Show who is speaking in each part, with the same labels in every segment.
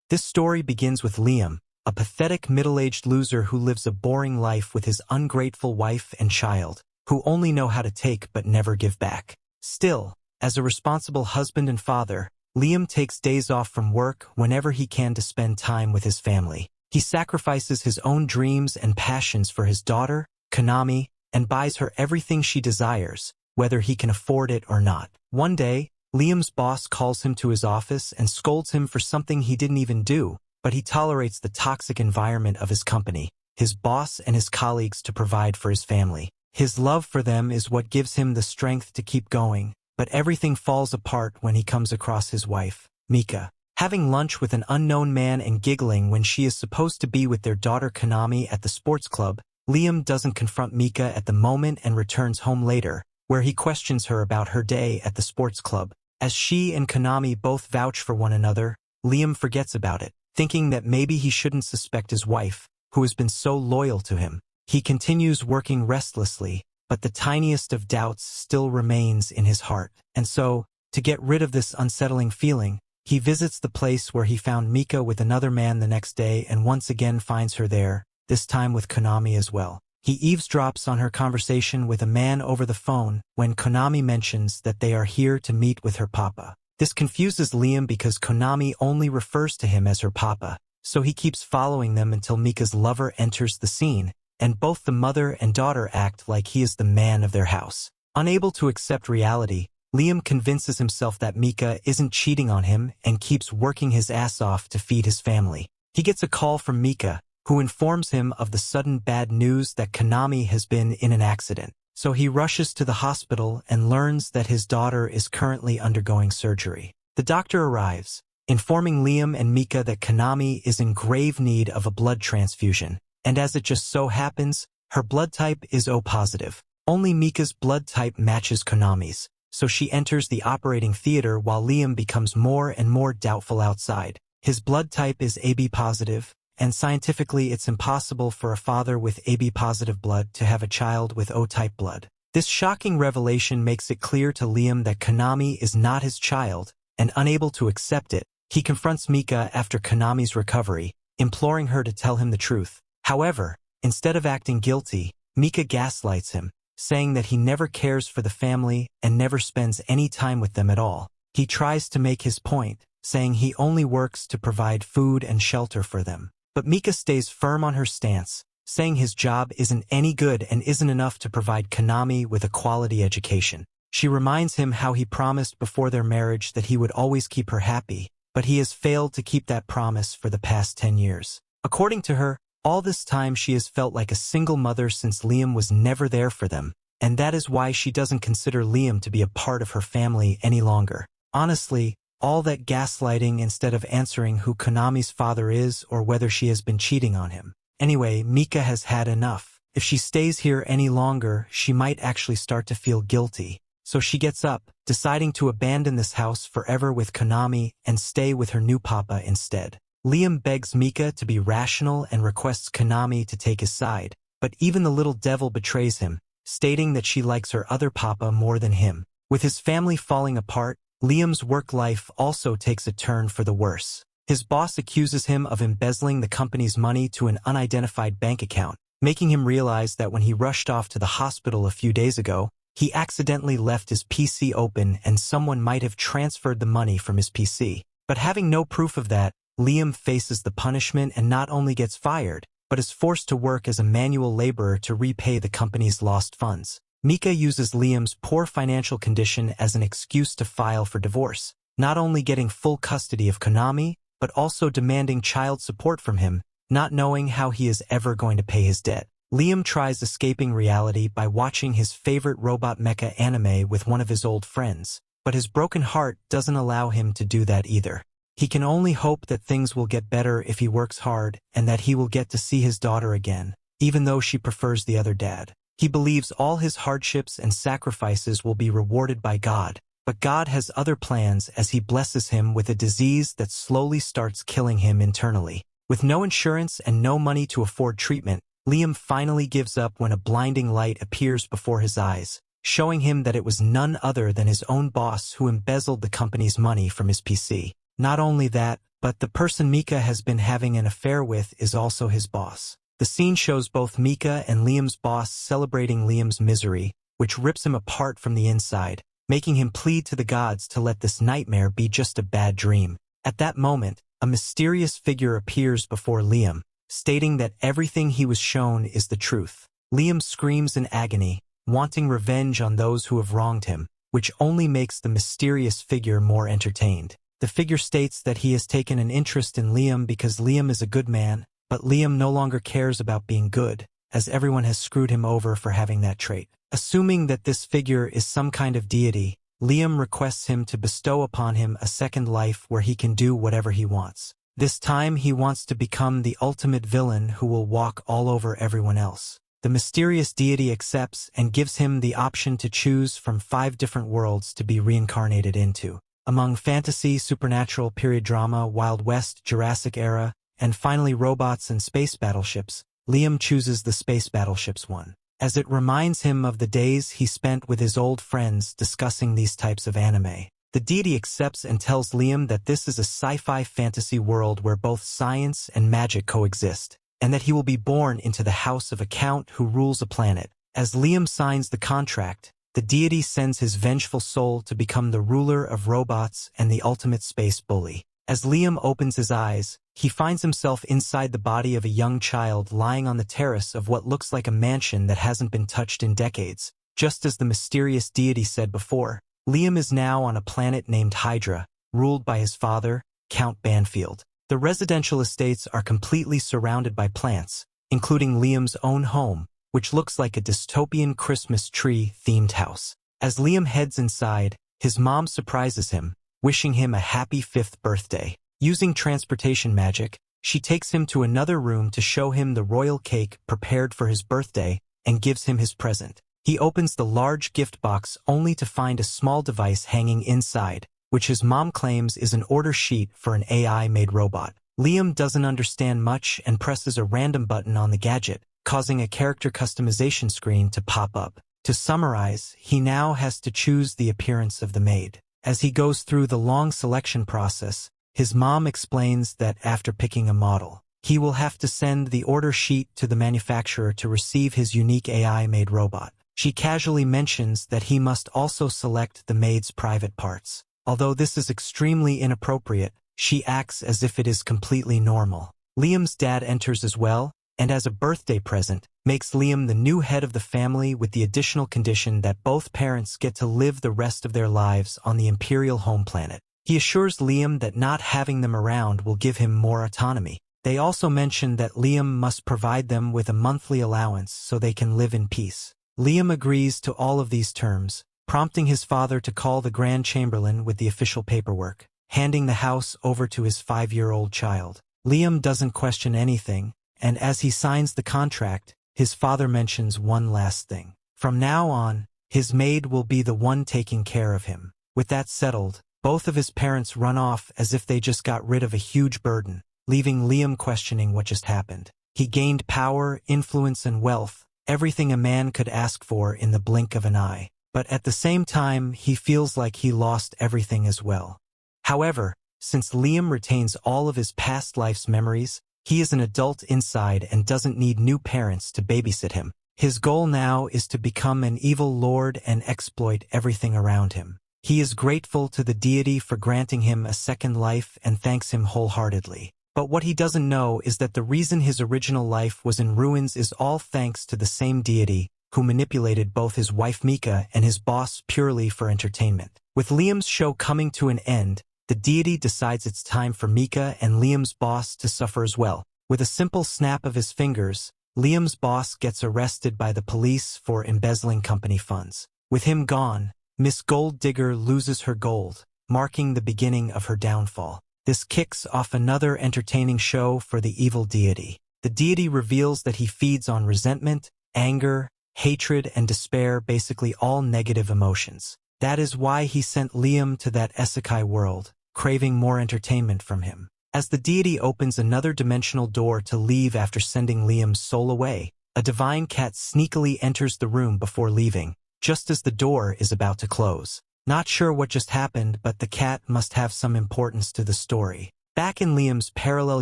Speaker 1: This story begins with Liam, a pathetic middle-aged loser who lives a boring life with his ungrateful wife and child, who only know how to take but never give back. Still, as a responsible husband and father, Liam takes days off from work whenever he can to spend time with his family. He sacrifices his own dreams and passions for his daughter, Konami, and buys her everything she desires, whether he can afford it or not. One day, Liam's boss calls him to his office and scolds him for something he didn't even do, but he tolerates the toxic environment of his company, his boss and his colleagues to provide for his family. His love for them is what gives him the strength to keep going, but everything falls apart when he comes across his wife, Mika. Having lunch with an unknown man and giggling when she is supposed to be with their daughter Konami at the sports club, Liam doesn't confront Mika at the moment and returns home later, where he questions her about her day at the sports club. As she and Konami both vouch for one another, Liam forgets about it, thinking that maybe he shouldn't suspect his wife, who has been so loyal to him. He continues working restlessly, but the tiniest of doubts still remains in his heart. And so, to get rid of this unsettling feeling, he visits the place where he found Mika with another man the next day and once again finds her there, this time with Konami as well. He eavesdrops on her conversation with a man over the phone when Konami mentions that they are here to meet with her papa. This confuses Liam because Konami only refers to him as her papa, so he keeps following them until Mika's lover enters the scene, and both the mother and daughter act like he is the man of their house. Unable to accept reality, Liam convinces himself that Mika isn't cheating on him and keeps working his ass off to feed his family. He gets a call from Mika, who informs him of the sudden bad news that Konami has been in an accident. So he rushes to the hospital and learns that his daughter is currently undergoing surgery. The doctor arrives, informing Liam and Mika that Konami is in grave need of a blood transfusion, and as it just so happens, her blood type is O positive. Only Mika's blood type matches Konami's, so she enters the operating theater while Liam becomes more and more doubtful outside. His blood type is AB positive, and scientifically it's impossible for a father with AB-positive blood to have a child with O-type blood. This shocking revelation makes it clear to Liam that Konami is not his child, and unable to accept it, he confronts Mika after Konami's recovery, imploring her to tell him the truth. However, instead of acting guilty, Mika gaslights him, saying that he never cares for the family and never spends any time with them at all. He tries to make his point, saying he only works to provide food and shelter for them. But Mika stays firm on her stance, saying his job isn't any good and isn't enough to provide Konami with a quality education. She reminds him how he promised before their marriage that he would always keep her happy, but he has failed to keep that promise for the past 10 years. According to her, all this time she has felt like a single mother since Liam was never there for them, and that is why she doesn't consider Liam to be a part of her family any longer. Honestly, all that gaslighting instead of answering who Konami's father is or whether she has been cheating on him. Anyway, Mika has had enough. If she stays here any longer, she might actually start to feel guilty. So she gets up, deciding to abandon this house forever with Konami and stay with her new papa instead. Liam begs Mika to be rational and requests Konami to take his side, but even the little devil betrays him, stating that she likes her other papa more than him. With his family falling apart, Liam's work life also takes a turn for the worse. His boss accuses him of embezzling the company's money to an unidentified bank account, making him realize that when he rushed off to the hospital a few days ago, he accidentally left his PC open and someone might have transferred the money from his PC. But having no proof of that, Liam faces the punishment and not only gets fired, but is forced to work as a manual laborer to repay the company's lost funds. Mika uses Liam's poor financial condition as an excuse to file for divorce, not only getting full custody of Konami, but also demanding child support from him, not knowing how he is ever going to pay his debt. Liam tries escaping reality by watching his favorite robot mecha anime with one of his old friends, but his broken heart doesn't allow him to do that either. He can only hope that things will get better if he works hard and that he will get to see his daughter again, even though she prefers the other dad. He believes all his hardships and sacrifices will be rewarded by God, but God has other plans as he blesses him with a disease that slowly starts killing him internally. With no insurance and no money to afford treatment, Liam finally gives up when a blinding light appears before his eyes, showing him that it was none other than his own boss who embezzled the company's money from his PC. Not only that, but the person Mika has been having an affair with is also his boss. The scene shows both Mika and Liam's boss celebrating Liam's misery, which rips him apart from the inside, making him plead to the gods to let this nightmare be just a bad dream. At that moment, a mysterious figure appears before Liam, stating that everything he was shown is the truth. Liam screams in agony, wanting revenge on those who have wronged him, which only makes the mysterious figure more entertained. The figure states that he has taken an interest in Liam because Liam is a good man, but Liam no longer cares about being good, as everyone has screwed him over for having that trait. Assuming that this figure is some kind of deity, Liam requests him to bestow upon him a second life where he can do whatever he wants. This time he wants to become the ultimate villain who will walk all over everyone else. The mysterious deity accepts and gives him the option to choose from 5 different worlds to be reincarnated into. Among fantasy, supernatural, period drama, Wild West, Jurassic era, and finally robots and space battleships, Liam chooses the space battleships one, as it reminds him of the days he spent with his old friends discussing these types of anime. The deity accepts and tells Liam that this is a sci-fi fantasy world where both science and magic coexist, and that he will be born into the house of a count who rules a planet. As Liam signs the contract, the deity sends his vengeful soul to become the ruler of robots and the ultimate space bully. As Liam opens his eyes, he finds himself inside the body of a young child lying on the terrace of what looks like a mansion that hasn't been touched in decades. Just as the mysterious deity said before, Liam is now on a planet named Hydra, ruled by his father, Count Banfield. The residential estates are completely surrounded by plants, including Liam's own home, which looks like a dystopian Christmas tree-themed house. As Liam heads inside, his mom surprises him, wishing him a happy 5th birthday. Using transportation magic, she takes him to another room to show him the royal cake prepared for his birthday and gives him his present. He opens the large gift box only to find a small device hanging inside, which his mom claims is an order sheet for an AI-made robot. Liam doesn't understand much and presses a random button on the gadget, causing a character customization screen to pop up. To summarize, he now has to choose the appearance of the maid. As he goes through the long selection process, his mom explains that after picking a model, he will have to send the order sheet to the manufacturer to receive his unique AI-made robot. She casually mentions that he must also select the maid's private parts. Although this is extremely inappropriate, she acts as if it is completely normal. Liam's dad enters as well, and as a birthday present, makes Liam the new head of the family with the additional condition that both parents get to live the rest of their lives on the Imperial home planet. He assures Liam that not having them around will give him more autonomy. They also mention that Liam must provide them with a monthly allowance so they can live in peace. Liam agrees to all of these terms, prompting his father to call the Grand Chamberlain with the official paperwork, handing the house over to his 5-year-old child. Liam doesn't question anything, and as he signs the contract, his father mentions one last thing. From now on, his maid will be the one taking care of him. With that settled, both of his parents run off as if they just got rid of a huge burden, leaving Liam questioning what just happened. He gained power, influence, and wealth, everything a man could ask for in the blink of an eye. But at the same time, he feels like he lost everything as well. However, since Liam retains all of his past life's memories, he is an adult inside and doesn't need new parents to babysit him. His goal now is to become an evil lord and exploit everything around him. He is grateful to the deity for granting him a second life and thanks him wholeheartedly. But what he doesn't know is that the reason his original life was in ruins is all thanks to the same deity who manipulated both his wife Mika and his boss purely for entertainment. With Liam's show coming to an end, the deity decides it's time for Mika and Liam's boss to suffer as well. With a simple snap of his fingers, Liam's boss gets arrested by the police for embezzling company funds. With him gone, Miss Gold Digger loses her gold, marking the beginning of her downfall. This kicks off another entertaining show for the evil deity. The deity reveals that he feeds on resentment, anger, hatred, and despair, basically all negative emotions. That is why he sent Liam to that isekai world, craving more entertainment from him. As the deity opens another dimensional door to leave after sending Liam's soul away, a divine cat sneakily enters the room before leaving, just as the door is about to close. Not sure what just happened, but the cat must have some importance to the story. Back in Liam's parallel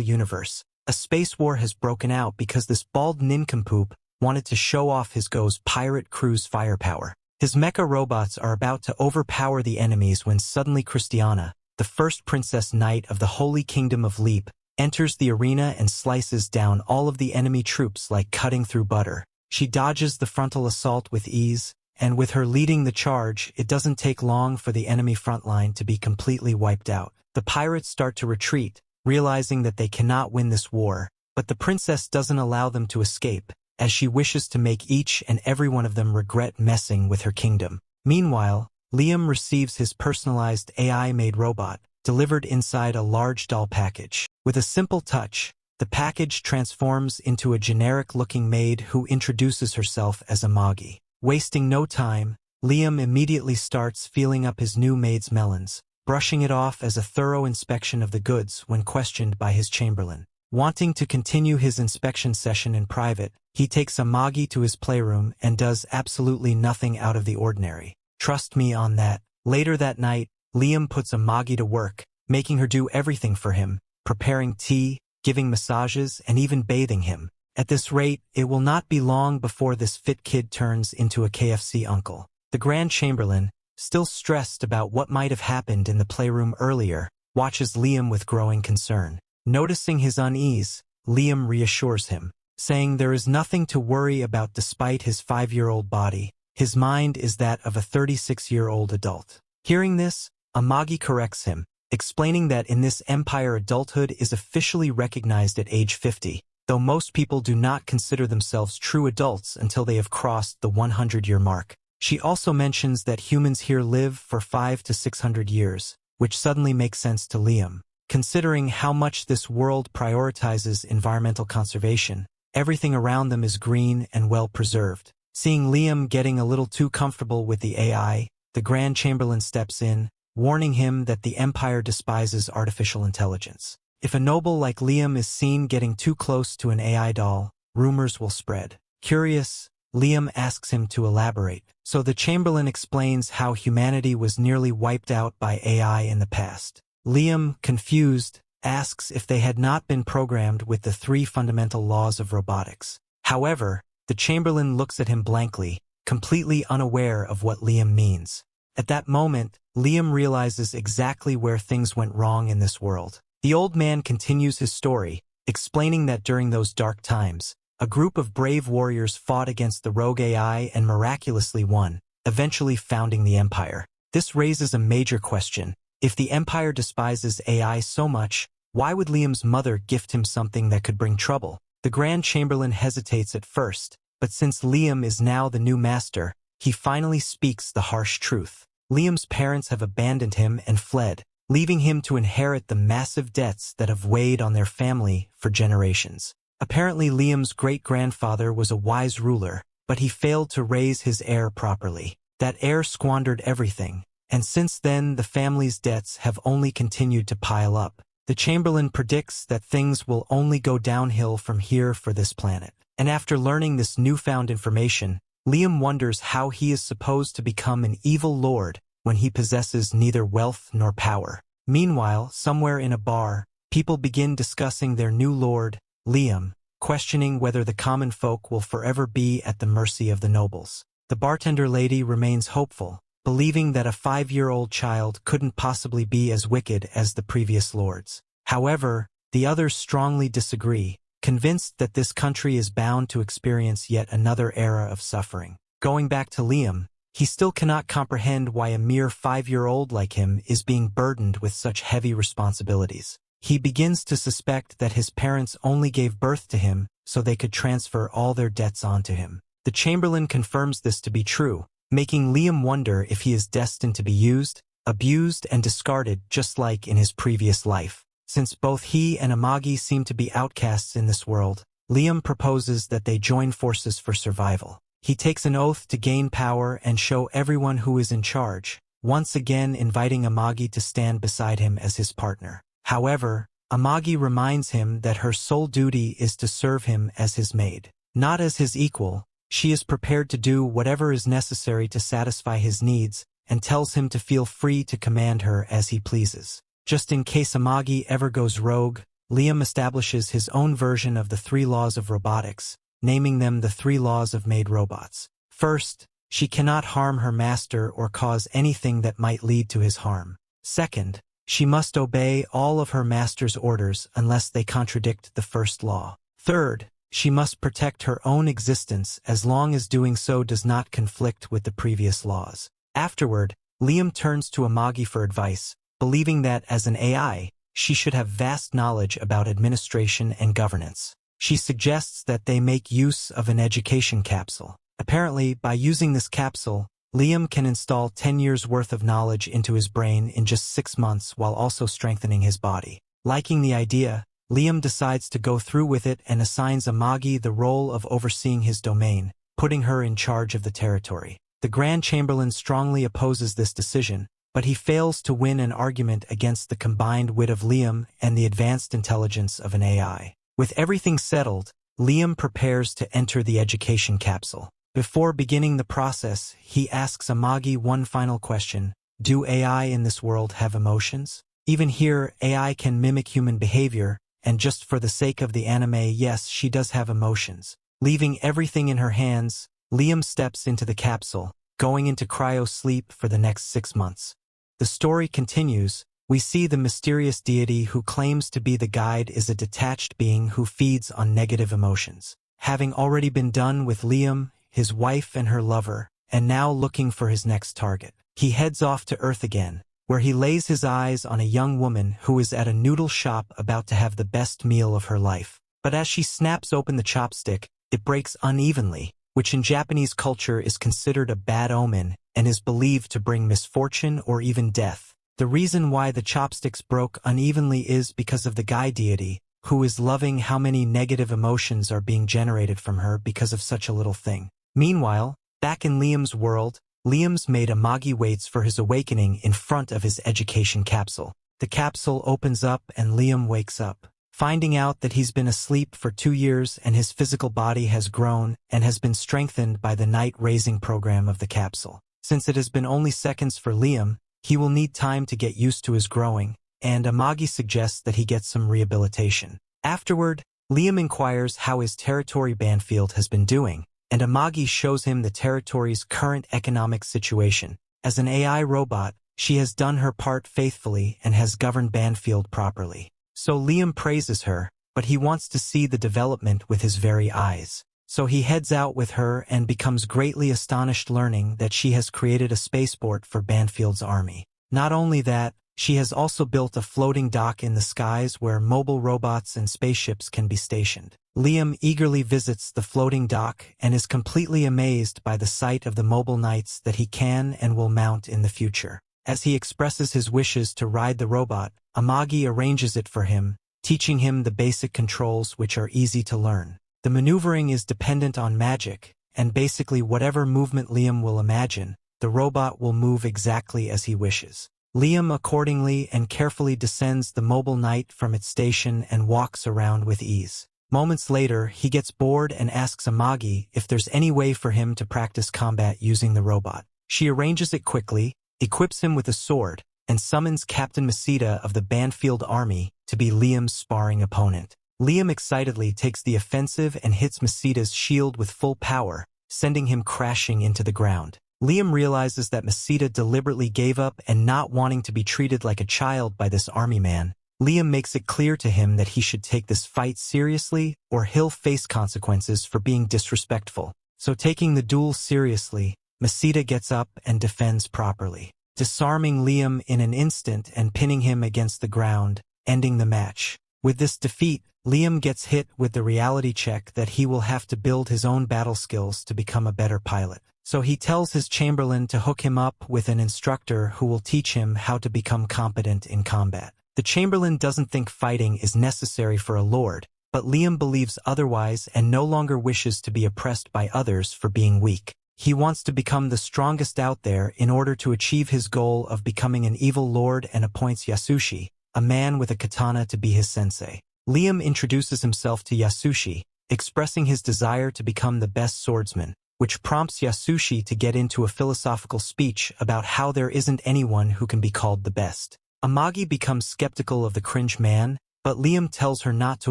Speaker 1: universe, a space war has broken out because this bald nincompoop wanted to show off his Go's pirate crew's firepower. His mecha robots are about to overpower the enemies when suddenly Christiana, the first princess knight of the Holy Kingdom of Leap, enters the arena and slices down all of the enemy troops like cutting through butter. She dodges the frontal assault with ease, and with her leading the charge, it doesn't take long for the enemy front line to be completely wiped out. The pirates start to retreat, realizing that they cannot win this war, but the princess doesn't allow them to escape, as she wishes to make each and every one of them regret messing with her kingdom. Meanwhile, Liam receives his personalized AI-made robot, delivered inside a large doll package. With a simple touch, the package transforms into a generic-looking maid who introduces herself as Amagi. Wasting no time, Liam immediately starts feeling up his new maid's melons, brushing it off as a thorough inspection of the goods when questioned by his chamberlain. Wanting to continue his inspection session in private, he takes Amagi to his playroom and does absolutely nothing out of the ordinary. Trust me on that. Later that night, Liam puts Amagi to work, making her do everything for him, preparing tea, giving massages, and even bathing him. At this rate, it will not be long before this fit kid turns into a KFC uncle. The Grand Chamberlain, still stressed about what might have happened in the playroom earlier, watches Liam with growing concern. Noticing his unease, Liam reassures him, saying there is nothing to worry about despite his 5-year-old body. His mind is that of a 36-year-old adult. Hearing this, Amagi corrects him, explaining that in this empire adulthood is officially recognized at age 50, though most people do not consider themselves true adults until they have crossed the 100-year mark. She also mentions that humans here live for 500 to 600 years, which suddenly makes sense to Liam. Considering how much this world prioritizes environmental conservation, everything around them is green and well preserved. Seeing Liam getting a little too comfortable with the AI, the Grand Chamberlain steps in, warning him that the Empire despises artificial intelligence. If a noble like Liam is seen getting too close to an AI doll, rumors will spread. Curious, Liam asks him to elaborate. So the Chamberlain explains how humanity was nearly wiped out by AI in the past. Liam, confused, asks if they had not been programmed with the 3 fundamental laws of robotics. However, the Chamberlain looks at him blankly, completely unaware of what Liam means. At that moment, Liam realizes exactly where things went wrong in this world. The old man continues his story, explaining that during those dark times, a group of brave warriors fought against the rogue AI and miraculously won, eventually founding the Empire. This raises a major question. If the Empire despises AI so much, why would Liam's mother gift him something that could bring trouble? The Grand Chamberlain hesitates at first, but since Liam is now the new master, he finally speaks the harsh truth. Liam's parents have abandoned him and fled, leaving him to inherit the massive debts that have weighed on their family for generations. Apparently, Liam's great-grandfather was a wise ruler, but he failed to raise his heir properly. That heir squandered everything, and since then the family's debts have only continued to pile up. The Chamberlain predicts that things will only go downhill from here for this planet. And after learning this newfound information, Liam wonders how he is supposed to become an evil lord when he possesses neither wealth nor power. Meanwhile, somewhere in a bar, people begin discussing their new lord, Liam, questioning whether the common folk will forever be at the mercy of the nobles. The bartender lady remains hopeful, believing that a 5-year-old child couldn't possibly be as wicked as the previous lords. However, the others strongly disagree, convinced that this country is bound to experience yet another era of suffering. Going back to Liam, he still cannot comprehend why a mere 5-year-old like him is being burdened with such heavy responsibilities. He begins to suspect that his parents only gave birth to him so they could transfer all their debts onto him. The Chamberlain confirms this to be true, making Liam wonder if he is destined to be used, abused, and discarded just like in his previous life. Since both he and Amagi seem to be outcasts in this world, Liam proposes that they join forces for survival. He takes an oath to gain power and show everyone who is in charge, once again inviting Amagi to stand beside him as his partner. However, Amagi reminds him that her sole duty is to serve him as his maid. Not as his equal, she is prepared to do whatever is necessary to satisfy his needs and tells him to feel free to command her as he pleases. Just in case Amagi ever goes rogue, Liam establishes his own version of the 3 laws of robotics, naming them the 3 laws of made robots. First, she cannot harm her master or cause anything that might lead to his harm. Second, she must obey all of her master's orders unless they contradict the first law. Third, she must protect her own existence as long as doing so does not conflict with the previous laws. Afterward, Liam turns to Amagi for advice, believing that as an AI, she should have vast knowledge about administration and governance. She suggests that they make use of an education capsule. Apparently, by using this capsule, Liam can install 10 years' worth of knowledge into his brain in just 6 months while also strengthening his body. Liking the idea, Liam decides to go through with it and assigns Amagi the role of overseeing his domain, putting her in charge of the territory. The Grand Chamberlain strongly opposes this decision, but he fails to win an argument against the combined wit of Liam and the advanced intelligence of an AI. With everything settled, Liam prepares to enter the education capsule. Before beginning the process, he asks Amagi one final question: do AI in this world have emotions? Even here, AI can mimic human behavior, and just for the sake of the anime, yes, she does have emotions. Leaving everything in her hands, Liam steps into the capsule, going into cryo-sleep for the next 6 months. The story continues. We see the mysterious deity who claims to be the guide is a detached being who feeds on negative emotions. Having already been done with Liam, his wife and her lover, and now looking for his next target, he heads off to Earth again, where he lays his eyes on a young woman who is at a noodle shop about to have the best meal of her life. But as she snaps open the chopstick, it breaks unevenly, which in Japanese culture is considered a bad omen and is believed to bring misfortune or even death. The reason why the chopsticks broke unevenly is because of the guy deity, who is loving how many negative emotions are being generated from her because of such a little thing. Meanwhile, back in Liam's world, Liam's maid Amagi waits for his awakening in front of his education capsule. The capsule opens up and Liam wakes up, finding out that he's been asleep for 2 years and his physical body has grown and has been strengthened by the night-raising program of the capsule. Since it has been only seconds for Liam, he will need time to get used to his growing, and Amagi suggests that he get some rehabilitation. Afterward, Liam inquires how his territory Banfield has been doing, and Amagi shows him the territory's current economic situation. As an AI robot, she has done her part faithfully and has governed Banfield properly. So Liam praises her, but he wants to see the development with his very eyes. So he heads out with her and becomes greatly astonished learning that she has created a spaceport for Banfield's army. Not only that, she has also built a floating dock in the skies where mobile robots and spaceships can be stationed. Liam eagerly visits the floating dock and is completely amazed by the sight of the mobile knights that he can and will mount in the future. As he expresses his wishes to ride the robot, Amagi arranges it for him, teaching him the basic controls which are easy to learn. The maneuvering is dependent on magic, and basically whatever movement Liam will imagine, the robot will move exactly as he wishes. Liam accordingly and carefully descends the mobile knight from its station and walks around with ease. Moments later, he gets bored and asks Amagi if there's any way for him to practice combat using the robot. She arranges it quickly, equips him with a sword, and summons Captain Masita of the Banfield Army to be Liam's sparring opponent. Liam excitedly takes the offensive and hits Masita's shield with full power, sending him crashing into the ground. Liam realizes that Masita deliberately gave up and not wanting to be treated like a child by this army man. Liam makes it clear to him that he should take this fight seriously or he'll face consequences for being disrespectful. So taking the duel seriously, Masita gets up and defends properly, disarming Liam in an instant and pinning him against the ground, ending the match. With this defeat, Liam gets hit with the reality check that he will have to build his own battle skills to become a better pilot. So he tells his Chamberlain to hook him up with an instructor who will teach him how to become competent in combat. The Chamberlain doesn't think fighting is necessary for a lord, but Liam believes otherwise and no longer wishes to be oppressed by others for being weak. He wants to become the strongest out there in order to achieve his goal of becoming an evil lord and appoints Yasushi, a man with a katana, to be his sensei. Liam introduces himself to Yasushi, expressing his desire to become the best swordsman, which prompts Yasushi to get into a philosophical speech about how there isn't anyone who can be called the best. Amagi becomes skeptical of the cringe man, but Liam tells her not to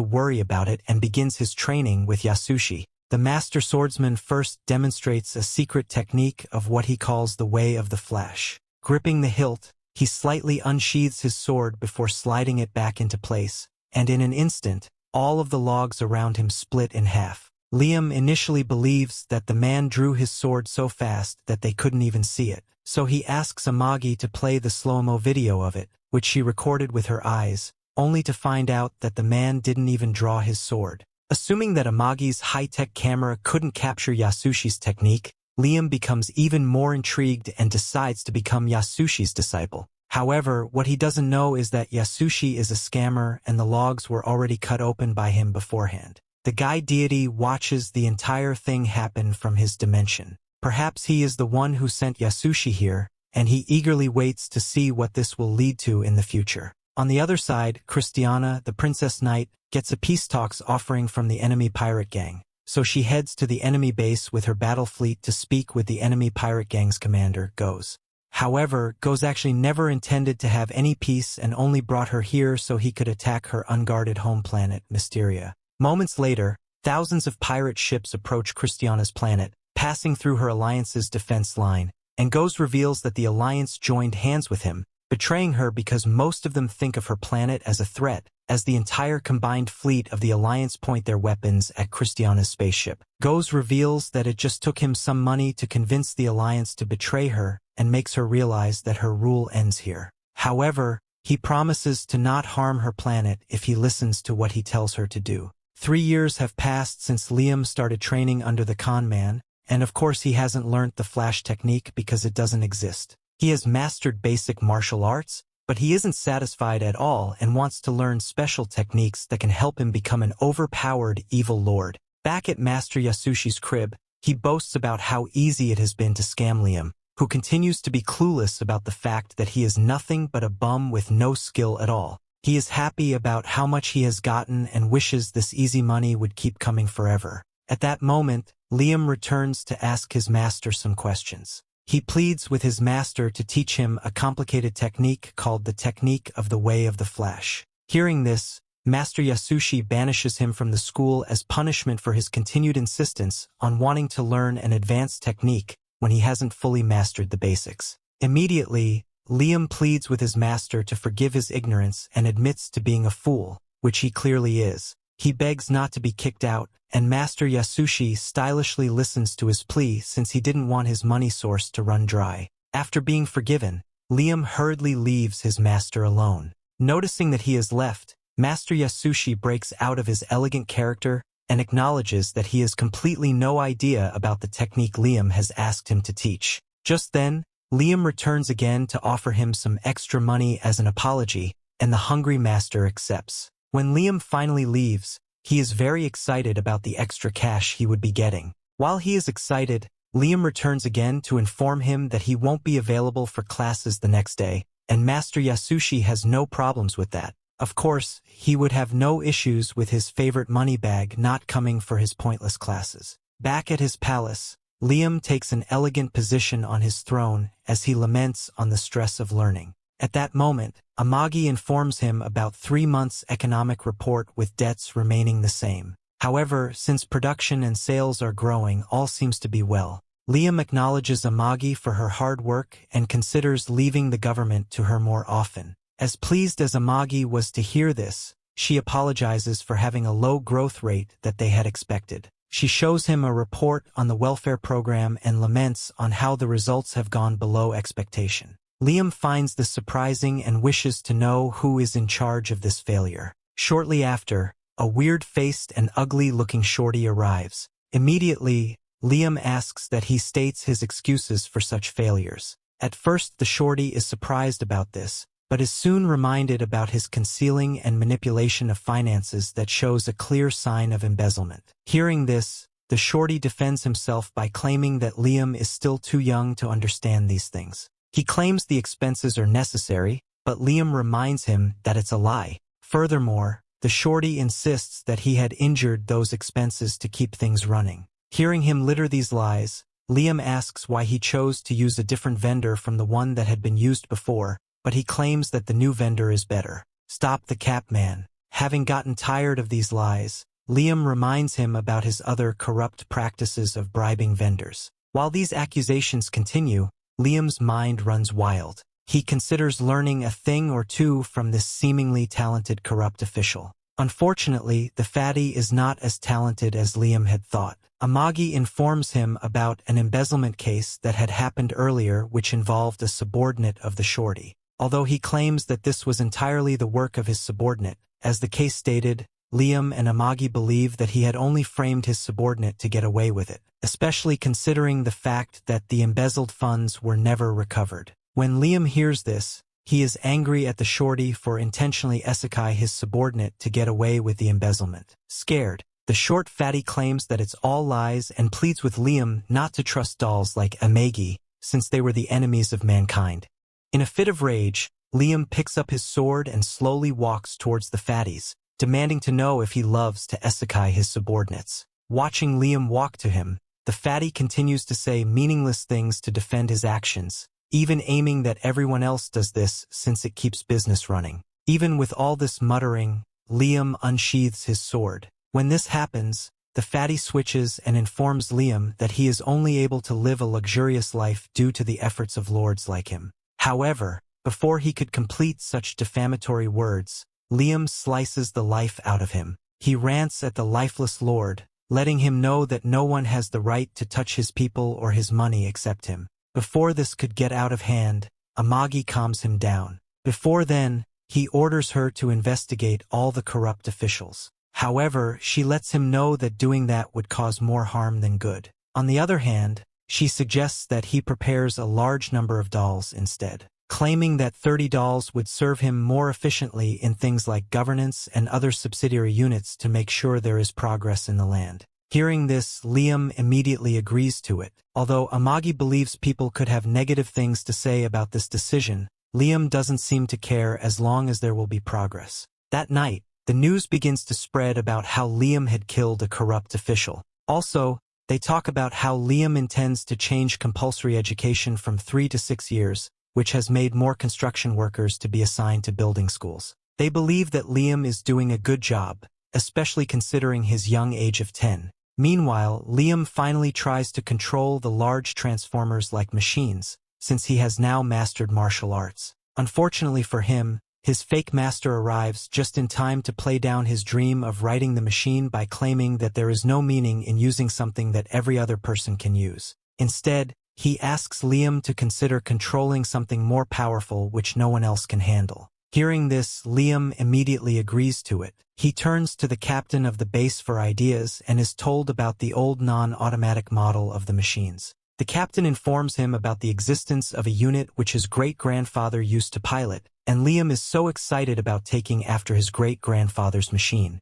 Speaker 1: worry about it and begins his training with Yasushi. The master swordsman first demonstrates a secret technique of what he calls the way of the flash. Gripping the hilt, he slightly unsheathes his sword before sliding it back into place, and in an instant, all of the logs around him split in half. Liam initially believes that the man drew his sword so fast that they couldn't even see it, so he asks Amagi to play the slow-mo video of it, which she recorded with her eyes, only to find out that the man didn't even draw his sword. Assuming that Amagi's high-tech camera couldn't capture Yasushi's technique, Liam becomes even more intrigued and decides to become Yasushi's disciple. However, what he doesn't know is that Yasushi is a scammer and the logs were already cut open by him beforehand. The guy deity watches the entire thing happen from his dimension. Perhaps he is the one who sent Yasushi here, and he eagerly waits to see what this will lead to in the future. On the other side, Christiana, the princess knight, gets a peace talks offering from the enemy pirate gang, so she heads to the enemy base with her battle fleet to speak with the enemy pirate gang's commander, Goz. However, Goz actually never intended to have any peace and only brought her here so he could attack her unguarded home planet, Mysteria. Moments later, thousands of pirate ships approach Christiana's planet, passing through her alliance's defense line, and Goz reveals that the alliance joined hands with him, betraying her because most of them think of her planet as a threat, as the entire combined fleet of the alliance point their weapons at Christiana's spaceship. Goz reveals that it just took him some money to convince the alliance to betray her, and makes her realize that her rule ends here. However, he promises to not harm her planet if he listens to what he tells her to do. 3 years have passed since Liam started training under the con man, and of course he hasn't learnt the flash technique because it doesn't exist. He has mastered basic martial arts, but he isn't satisfied at all and wants to learn special techniques that can help him become an overpowered evil lord. Back at Master Yasushi's crib, he boasts about how easy it has been to scam Liam, who continues to be clueless about the fact that he is nothing but a bum with no skill at all. He is happy about how much he has gotten and wishes this easy money would keep coming forever. At that moment, Liam returns to ask his master some questions. He pleads with his master to teach him a complicated technique called the technique of the way of the flash. Hearing this, Master Yasushi banishes him from the school as punishment for his continued insistence on wanting to learn an advanced technique when he hasn't fully mastered the basics. Immediately, Liam pleads with his master to forgive his ignorance and admits to being a fool, which he clearly is. He begs not to be kicked out, and Master Yasushi stylishly listens to his plea since he didn't want his money source to run dry. After being forgiven, Liam hurriedly leaves his master alone. Noticing that he is left, Master Yasushi breaks out of his elegant character and acknowledges that he has completely no idea about the technique Liam has asked him to teach. Just then, Liam returns again to offer him some extra money as an apology, and the hungry master accepts. When Liam finally leaves, he is very excited about the extra cash he would be getting. While he is excited, Liam returns again to inform him that he won't be available for classes the next day, and Master Yasushi has no problems with that. Of course, he would have no issues with his favorite money bag not coming for his pointless classes. Back at his palace, Liam takes an elegant position on his throne as he laments on the stress of learning. At that moment, Amagi informs him about 3 months' economic report with debts remaining the same. However, since production and sales are growing, all seems to be well. Liam acknowledges Amagi for her hard work and considers leaving the government to her more often. As pleased as Amagi was to hear this, she apologizes for having a low growth rate that they had expected. She shows him a report on the welfare program and laments on how the results have gone below expectation. Liam finds this surprising and wishes to know who is in charge of this failure. Shortly after, a weird-faced and ugly-looking shorty arrives. Immediately, Liam asks that he states his excuses for such failures. At first, the shorty is surprised about this, but is soon reminded about his concealing and manipulation of finances that shows a clear sign of embezzlement. Hearing this, the shorty defends himself by claiming that Liam is still too young to understand these things. He claims the expenses are necessary, but Liam reminds him that it's a lie. Furthermore, the shorty insists that he had injured those expenses to keep things running. Hearing him litter these lies, Liam asks why he chose to use a different vendor from the one that had been used before, but he claims that the new vendor is better. Stop the cap, man. Having gotten tired of these lies, Liam reminds him about his other corrupt practices of bribing vendors. While these accusations continue, Liam's mind runs wild. He considers learning a thing or two from this seemingly talented corrupt official. Unfortunately, the fatty is not as talented as Liam had thought. Amagi informs him about an embezzlement case that had happened earlier which involved a subordinate of the shorty. Although he claims that this was entirely the work of his subordinate, as the case stated, Liam and Amagi believe that he had only framed his subordinate to get away with it, especially considering the fact that the embezzled funds were never recovered. When Liam hears this, he is angry at the shorty for intentionally isekai his subordinate to get away with the embezzlement. Scared, the short fatty claims that it's all lies and pleads with Liam not to trust dolls like Amagi, since they were the enemies of mankind. In a fit of rage, Liam picks up his sword and slowly walks towards the fatties, demanding to know if he loves to isekai his subordinates. Watching Liam walk to him, the fatty continues to say meaningless things to defend his actions, even aiming that everyone else does this since it keeps business running. Even with all this muttering, Liam unsheathes his sword. When this happens, the fatty switches and informs Liam that he is only able to live a luxurious life due to the efforts of lords like him. However, before he could complete such defamatory words, Liam slices the life out of him. He rants at the lifeless lord, letting him know that no one has the right to touch his people or his money except him. Before this could get out of hand, Amagi calms him down. Before then, he orders her to investigate all the corrupt officials. However, she lets him know that doing that would cause more harm than good. On the other hand, she suggests that he prepares a large number of dolls instead, claiming that 30 dolls would serve him more efficiently in things like governance and other subsidiary units to make sure there is progress in the land. Hearing this, Liam immediately agrees to it. Although Amagi believes people could have negative things to say about this decision, Liam doesn't seem to care as long as there will be progress. That night, the news begins to spread about how Liam had killed a corrupt official. Also, they talk about how Liam intends to change compulsory education from 3 to 6 years, which has made more construction workers to be assigned to building schools. They believe that Liam is doing a good job, especially considering his young age of 10. Meanwhile, Liam finally tries to control the large transformers like machines, since he has now mastered martial arts. Unfortunately for him, his fake master arrives just in time to play down his dream of righting the machine by claiming that there is no meaning in using something that every other person can use. Instead, he asks Liam to consider controlling something more powerful which no one else can handle. Hearing this, Liam immediately agrees to it. He turns to the captain of the base for ideas and is told about the old non-automatic model of the machines. The captain informs him about the existence of a unit which his great-grandfather used to pilot, and Liam is so excited about taking after his great-grandfather's machine.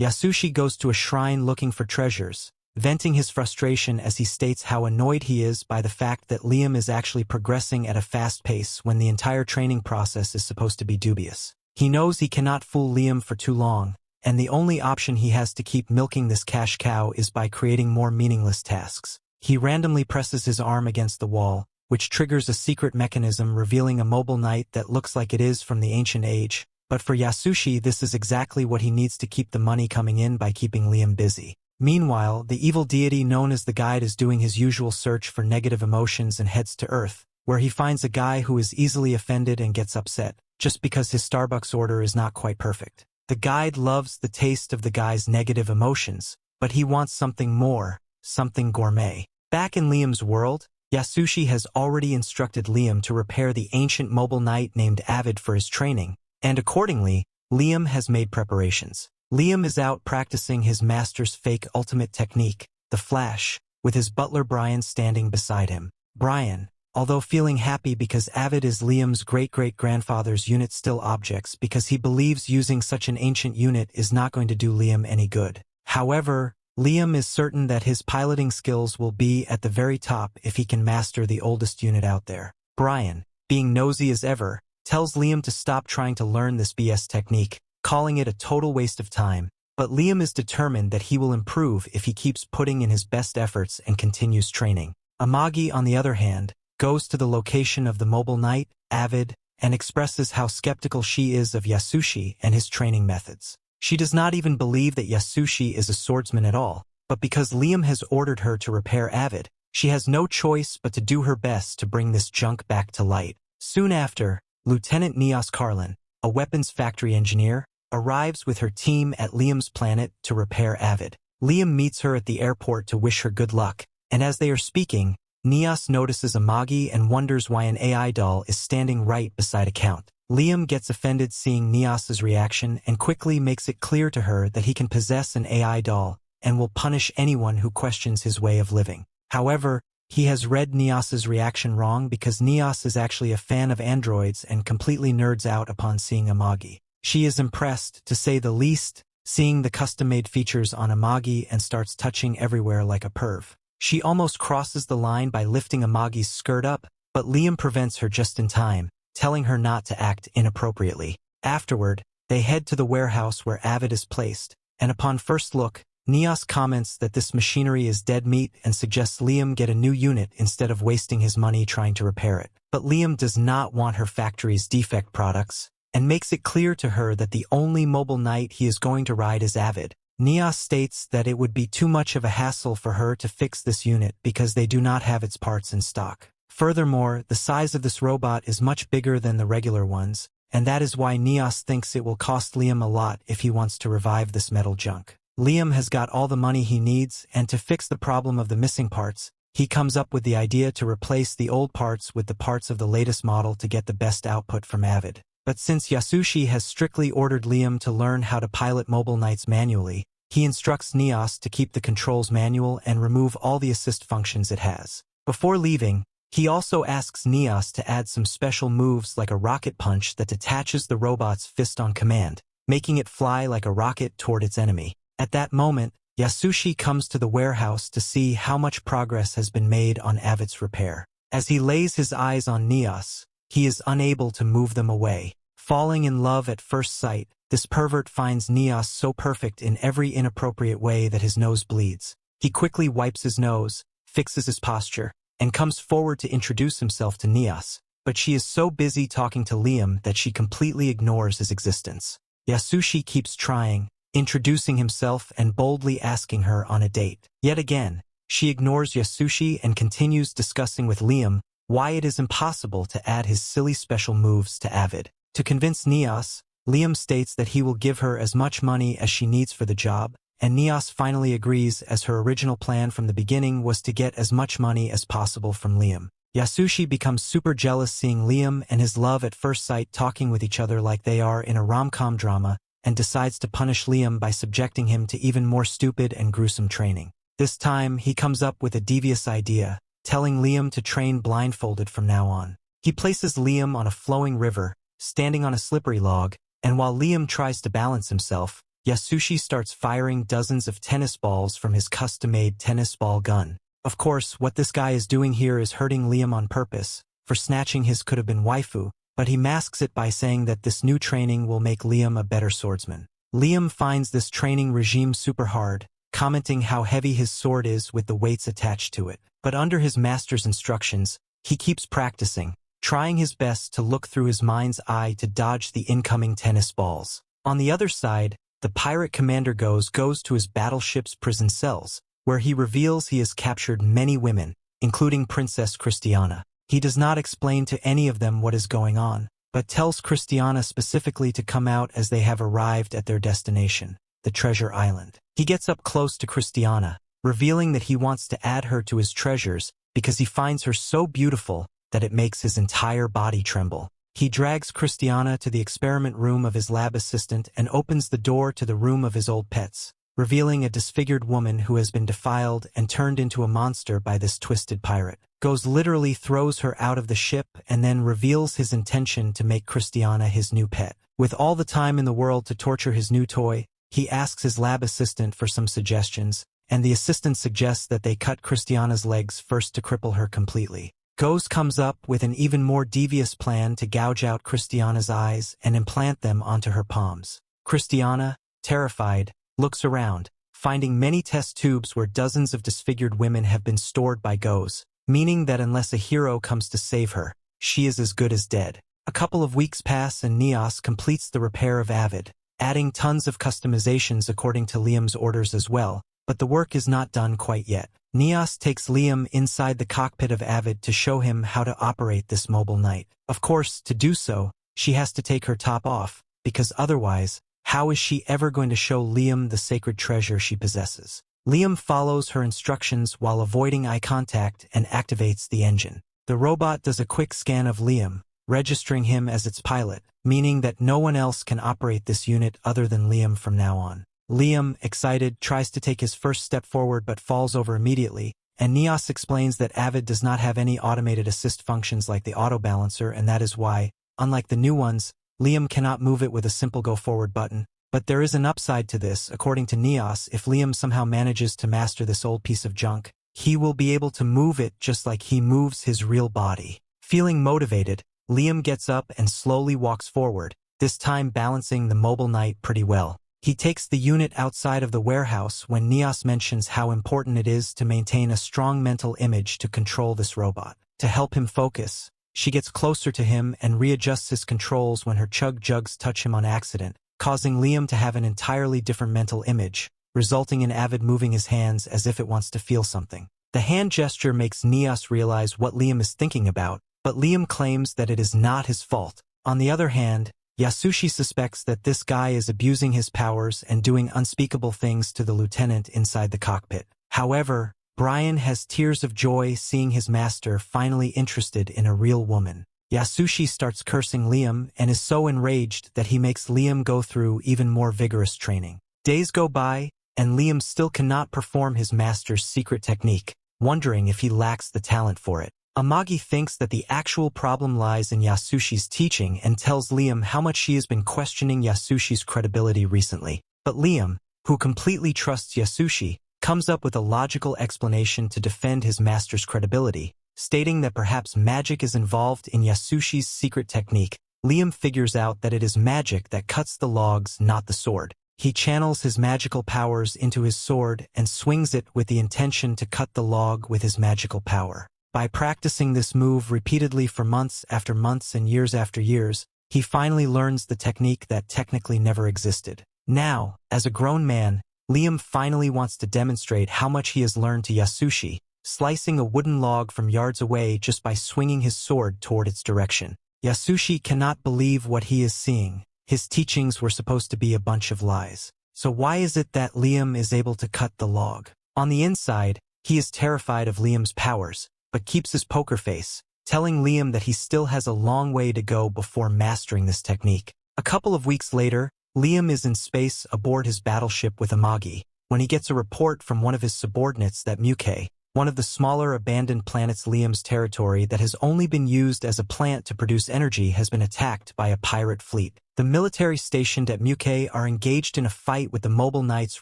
Speaker 1: Yasushi goes to a shrine looking for treasures, venting his frustration as he states how annoyed he is by the fact that Liam is actually progressing at a fast pace when the entire training process is supposed to be dubious. He knows he cannot fool Liam for too long, and the only option he has to keep milking this cash cow is by creating more meaningless tasks. He randomly presses his arm against the wall, which triggers a secret mechanism revealing a mobile knight that looks like it is from the ancient age, but for Yasushi this is exactly what he needs to keep the money coming in by keeping Liam busy. Meanwhile, the evil deity known as the Guide is doing his usual search for negative emotions and heads to Earth, where he finds a guy who is easily offended and gets upset, just because his Starbucks order is not quite perfect. The Guide loves the taste of the guy's negative emotions, but he wants something more, something gourmet. Back in Liam's world, Yasushi has already instructed Liam to repair the ancient mobile knight named Avid for his training, and accordingly, Liam has made preparations. Liam is out practicing his master's fake ultimate technique, the Flash, with his butler Brian standing beside him. Brian, although feeling happy because Avid is Liam's great-great-grandfather's unit, still objects because he believes using such an ancient unit is not going to do Liam any good. However, Liam is certain that his piloting skills will be at the very top if he can master the oldest unit out there. Brian, being nosy as ever, tells Liam to stop trying to learn this BS technique, calling it a total waste of time, but Liam is determined that he will improve if he keeps putting in his best efforts and continues training. Amagi, on the other hand, goes to the location of the mobile knight, Avid, and expresses how skeptical she is of Yasushi and his training methods. She does not even believe that Yasushi is a swordsman at all, but because Liam has ordered her to repair Avid, she has no choice but to do her best to bring this junk back to light. Soon after, Lieutenant Neos Carlin, a weapons factory engineer, arrives with her team at Liam's planet to repair Avid. Liam meets her at the airport to wish her good luck, and as they are speaking, Neos notices Amagi and wonders why an AI doll is standing right beside a count. Liam gets offended seeing Neos's reaction and quickly makes it clear to her that he can possess an AI doll and will punish anyone who questions his way of living. However, he has read Neos's reaction wrong because Neos is actually a fan of androids and completely nerds out upon seeing Amagi. She is impressed, to say the least, seeing the custom-made features on Amagi and starts touching everywhere like a perv. She almost crosses the line by lifting Amagi's skirt up, but Liam prevents her just in time, telling her not to act inappropriately. Afterward, they head to the warehouse where Avid is placed, and upon first look, Neos comments that this machinery is dead meat and suggests Liam get a new unit instead of wasting his money trying to repair it. But Liam does not want her factory's defect products, and makes it clear to her that the only mobile knight he is going to ride is Avid. Neos states that it would be too much of a hassle for her to fix this unit because they do not have its parts in stock. Furthermore, the size of this robot is much bigger than the regular ones, and that is why Neos thinks it will cost Liam a lot if he wants to revive this metal junk. Liam has got all the money he needs, and to fix the problem of the missing parts, he comes up with the idea to replace the old parts with the parts of the latest model to get the best output from Avid. But since Yasushi has strictly ordered Liam to learn how to pilot mobile knights manually, he instructs Neos to keep the controls manual and remove all the assist functions it has. Before leaving, he also asks Neos to add some special moves like a rocket punch that detaches the robot's fist on command, making it fly like a rocket toward its enemy. At that moment, Yasushi comes to the warehouse to see how much progress has been made on Avid's repair. As he lays his eyes on Neos, he is unable to move them away. Falling in love at first sight, this pervert finds Neos so perfect in every inappropriate way that his nose bleeds. He quickly wipes his nose, fixes his posture, and comes forward to introduce himself to Neos, but she is so busy talking to Liam that she completely ignores his existence. Yasushi keeps trying, introducing himself and boldly asking her on a date. Yet again, she ignores Yasushi and continues discussing with Liam why it is impossible to add his silly special moves to Avid. To convince Neos, Liam states that he will give her as much money as she needs for the job, and Neos finally agrees as her original plan from the beginning was to get as much money as possible from Liam. Yasushi becomes super jealous seeing Liam and his love at first sight talking with each other like they are in a rom-com drama, and decides to punish Liam by subjecting him to even more stupid and gruesome training. This time, he comes up with a devious idea, telling Liam to train blindfolded from now on. He places Liam on a flowing river, standing on a slippery log, and while Liam tries to balance himself, Yasushi starts firing dozens of tennis balls from his custom-made tennis ball gun. Of course, what this guy is doing here is hurting Liam on purpose, for snatching his could-have-been waifu, but he masks it by saying that this new training will make Liam a better swordsman. Liam finds this training regime super hard, commenting how heavy his sword is with the weights attached to it. But under his master's instructions, he keeps practicing, trying his best to look through his mind's eye to dodge the incoming tennis balls. On the other side, the pirate commander goes to his battleship's prison cells, where he reveals he has captured many women, including Princess Christiana. He does not explain to any of them what is going on, but tells Christiana specifically to come out as they have arrived at their destination, the Treasure Island. He gets up close to Christiana, revealing that he wants to add her to his treasures because he finds her so beautiful that it makes his entire body tremble. He drags Christiana to the experiment room of his lab assistant and opens the door to the room of his old pets, revealing a disfigured woman who has been defiled and turned into a monster by this twisted pirate. Goes literally throws her out of the ship and then reveals his intention to make Christiana his new pet. With all the time in the world to torture his new toy, he asks his lab assistant for some suggestions, and the assistant suggests that they cut Christiana's legs first to cripple her completely. Goes comes up with an even more devious plan to gouge out Christiana's eyes and implant them onto her palms. Christiana, terrified, looks around, finding many test tubes where dozens of disfigured women have been stored by Goes, meaning that unless a hero comes to save her, she is as good as dead. A couple of weeks pass and Neos completes the repair of Avid, adding tons of customizations according to Liam's orders as well, but the work is not done quite yet. Neos takes Liam inside the cockpit of Avid to show him how to operate this mobile knight. Of course, to do so, she has to take her top off, because otherwise, how is she ever going to show Liam the sacred treasure she possesses? Liam follows her instructions while avoiding eye contact and activates the engine. The robot does a quick scan of Liam, registering him as its pilot, meaning that no one else can operate this unit other than Liam from now on. Liam, excited, tries to take his first step forward but falls over immediately, and Neos explains that Avid does not have any automated assist functions like the auto balancer, and that is why, unlike the new ones, Liam cannot move it with a simple go forward button. But there is an upside to this. According to Neos, if Liam somehow manages to master this old piece of junk, he will be able to move it just like he moves his real body. Feeling motivated, Liam gets up and slowly walks forward, this time balancing the mobile knight pretty well. He takes the unit outside of the warehouse when Neos mentions how important it is to maintain a strong mental image to control this robot. To help him focus, she gets closer to him and readjusts his controls when her chug jugs touch him on accident, causing Liam to have an entirely different mental image, resulting in Avid moving his hands as if it wants to feel something. The hand gesture makes Neos realize what Liam is thinking about, but Liam claims that it is not his fault. On the other hand, Yasushi suspects that this guy is abusing his powers and doing unspeakable things to the lieutenant inside the cockpit. However, Brian has tears of joy seeing his master finally interested in a real woman. Yasushi starts cursing Liam and is so enraged that he makes Liam go through even more vigorous training. Days go by, and Liam still cannot perform his master's secret technique, wondering if he lacks the talent for it. Amagi thinks that the actual problem lies in Yasushi's teaching and tells Liam how much she has been questioning Yasushi's credibility recently. But Liam, who completely trusts Yasushi, comes up with a logical explanation to defend his master's credibility, stating that perhaps magic is involved in Yasushi's secret technique. Liam figures out that it is magic that cuts the logs, not the sword. He channels his magical powers into his sword and swings it with the intention to cut the log with his magical power. By practicing this move repeatedly for months after months and years after years, he finally learns the technique that technically never existed. Now, as a grown man, Liam finally wants to demonstrate how much he has learned to Yasushi, slicing a wooden log from yards away just by swinging his sword toward its direction. Yasushi cannot believe what he is seeing. His teachings were supposed to be a bunch of lies. So why is it that Liam is able to cut the log? On the inside, he is terrified of Liam's powers, but keeps his poker face, telling Liam that he still has a long way to go before mastering this technique. A couple of weeks later, Liam is in space aboard his battleship with Amagi, when he gets a report from one of his subordinates that Muke, one of the smaller abandoned planets Liam's territory that has only been used as a plant to produce energy, has been attacked by a pirate fleet. The military stationed at Muke are engaged in a fight with the mobile knights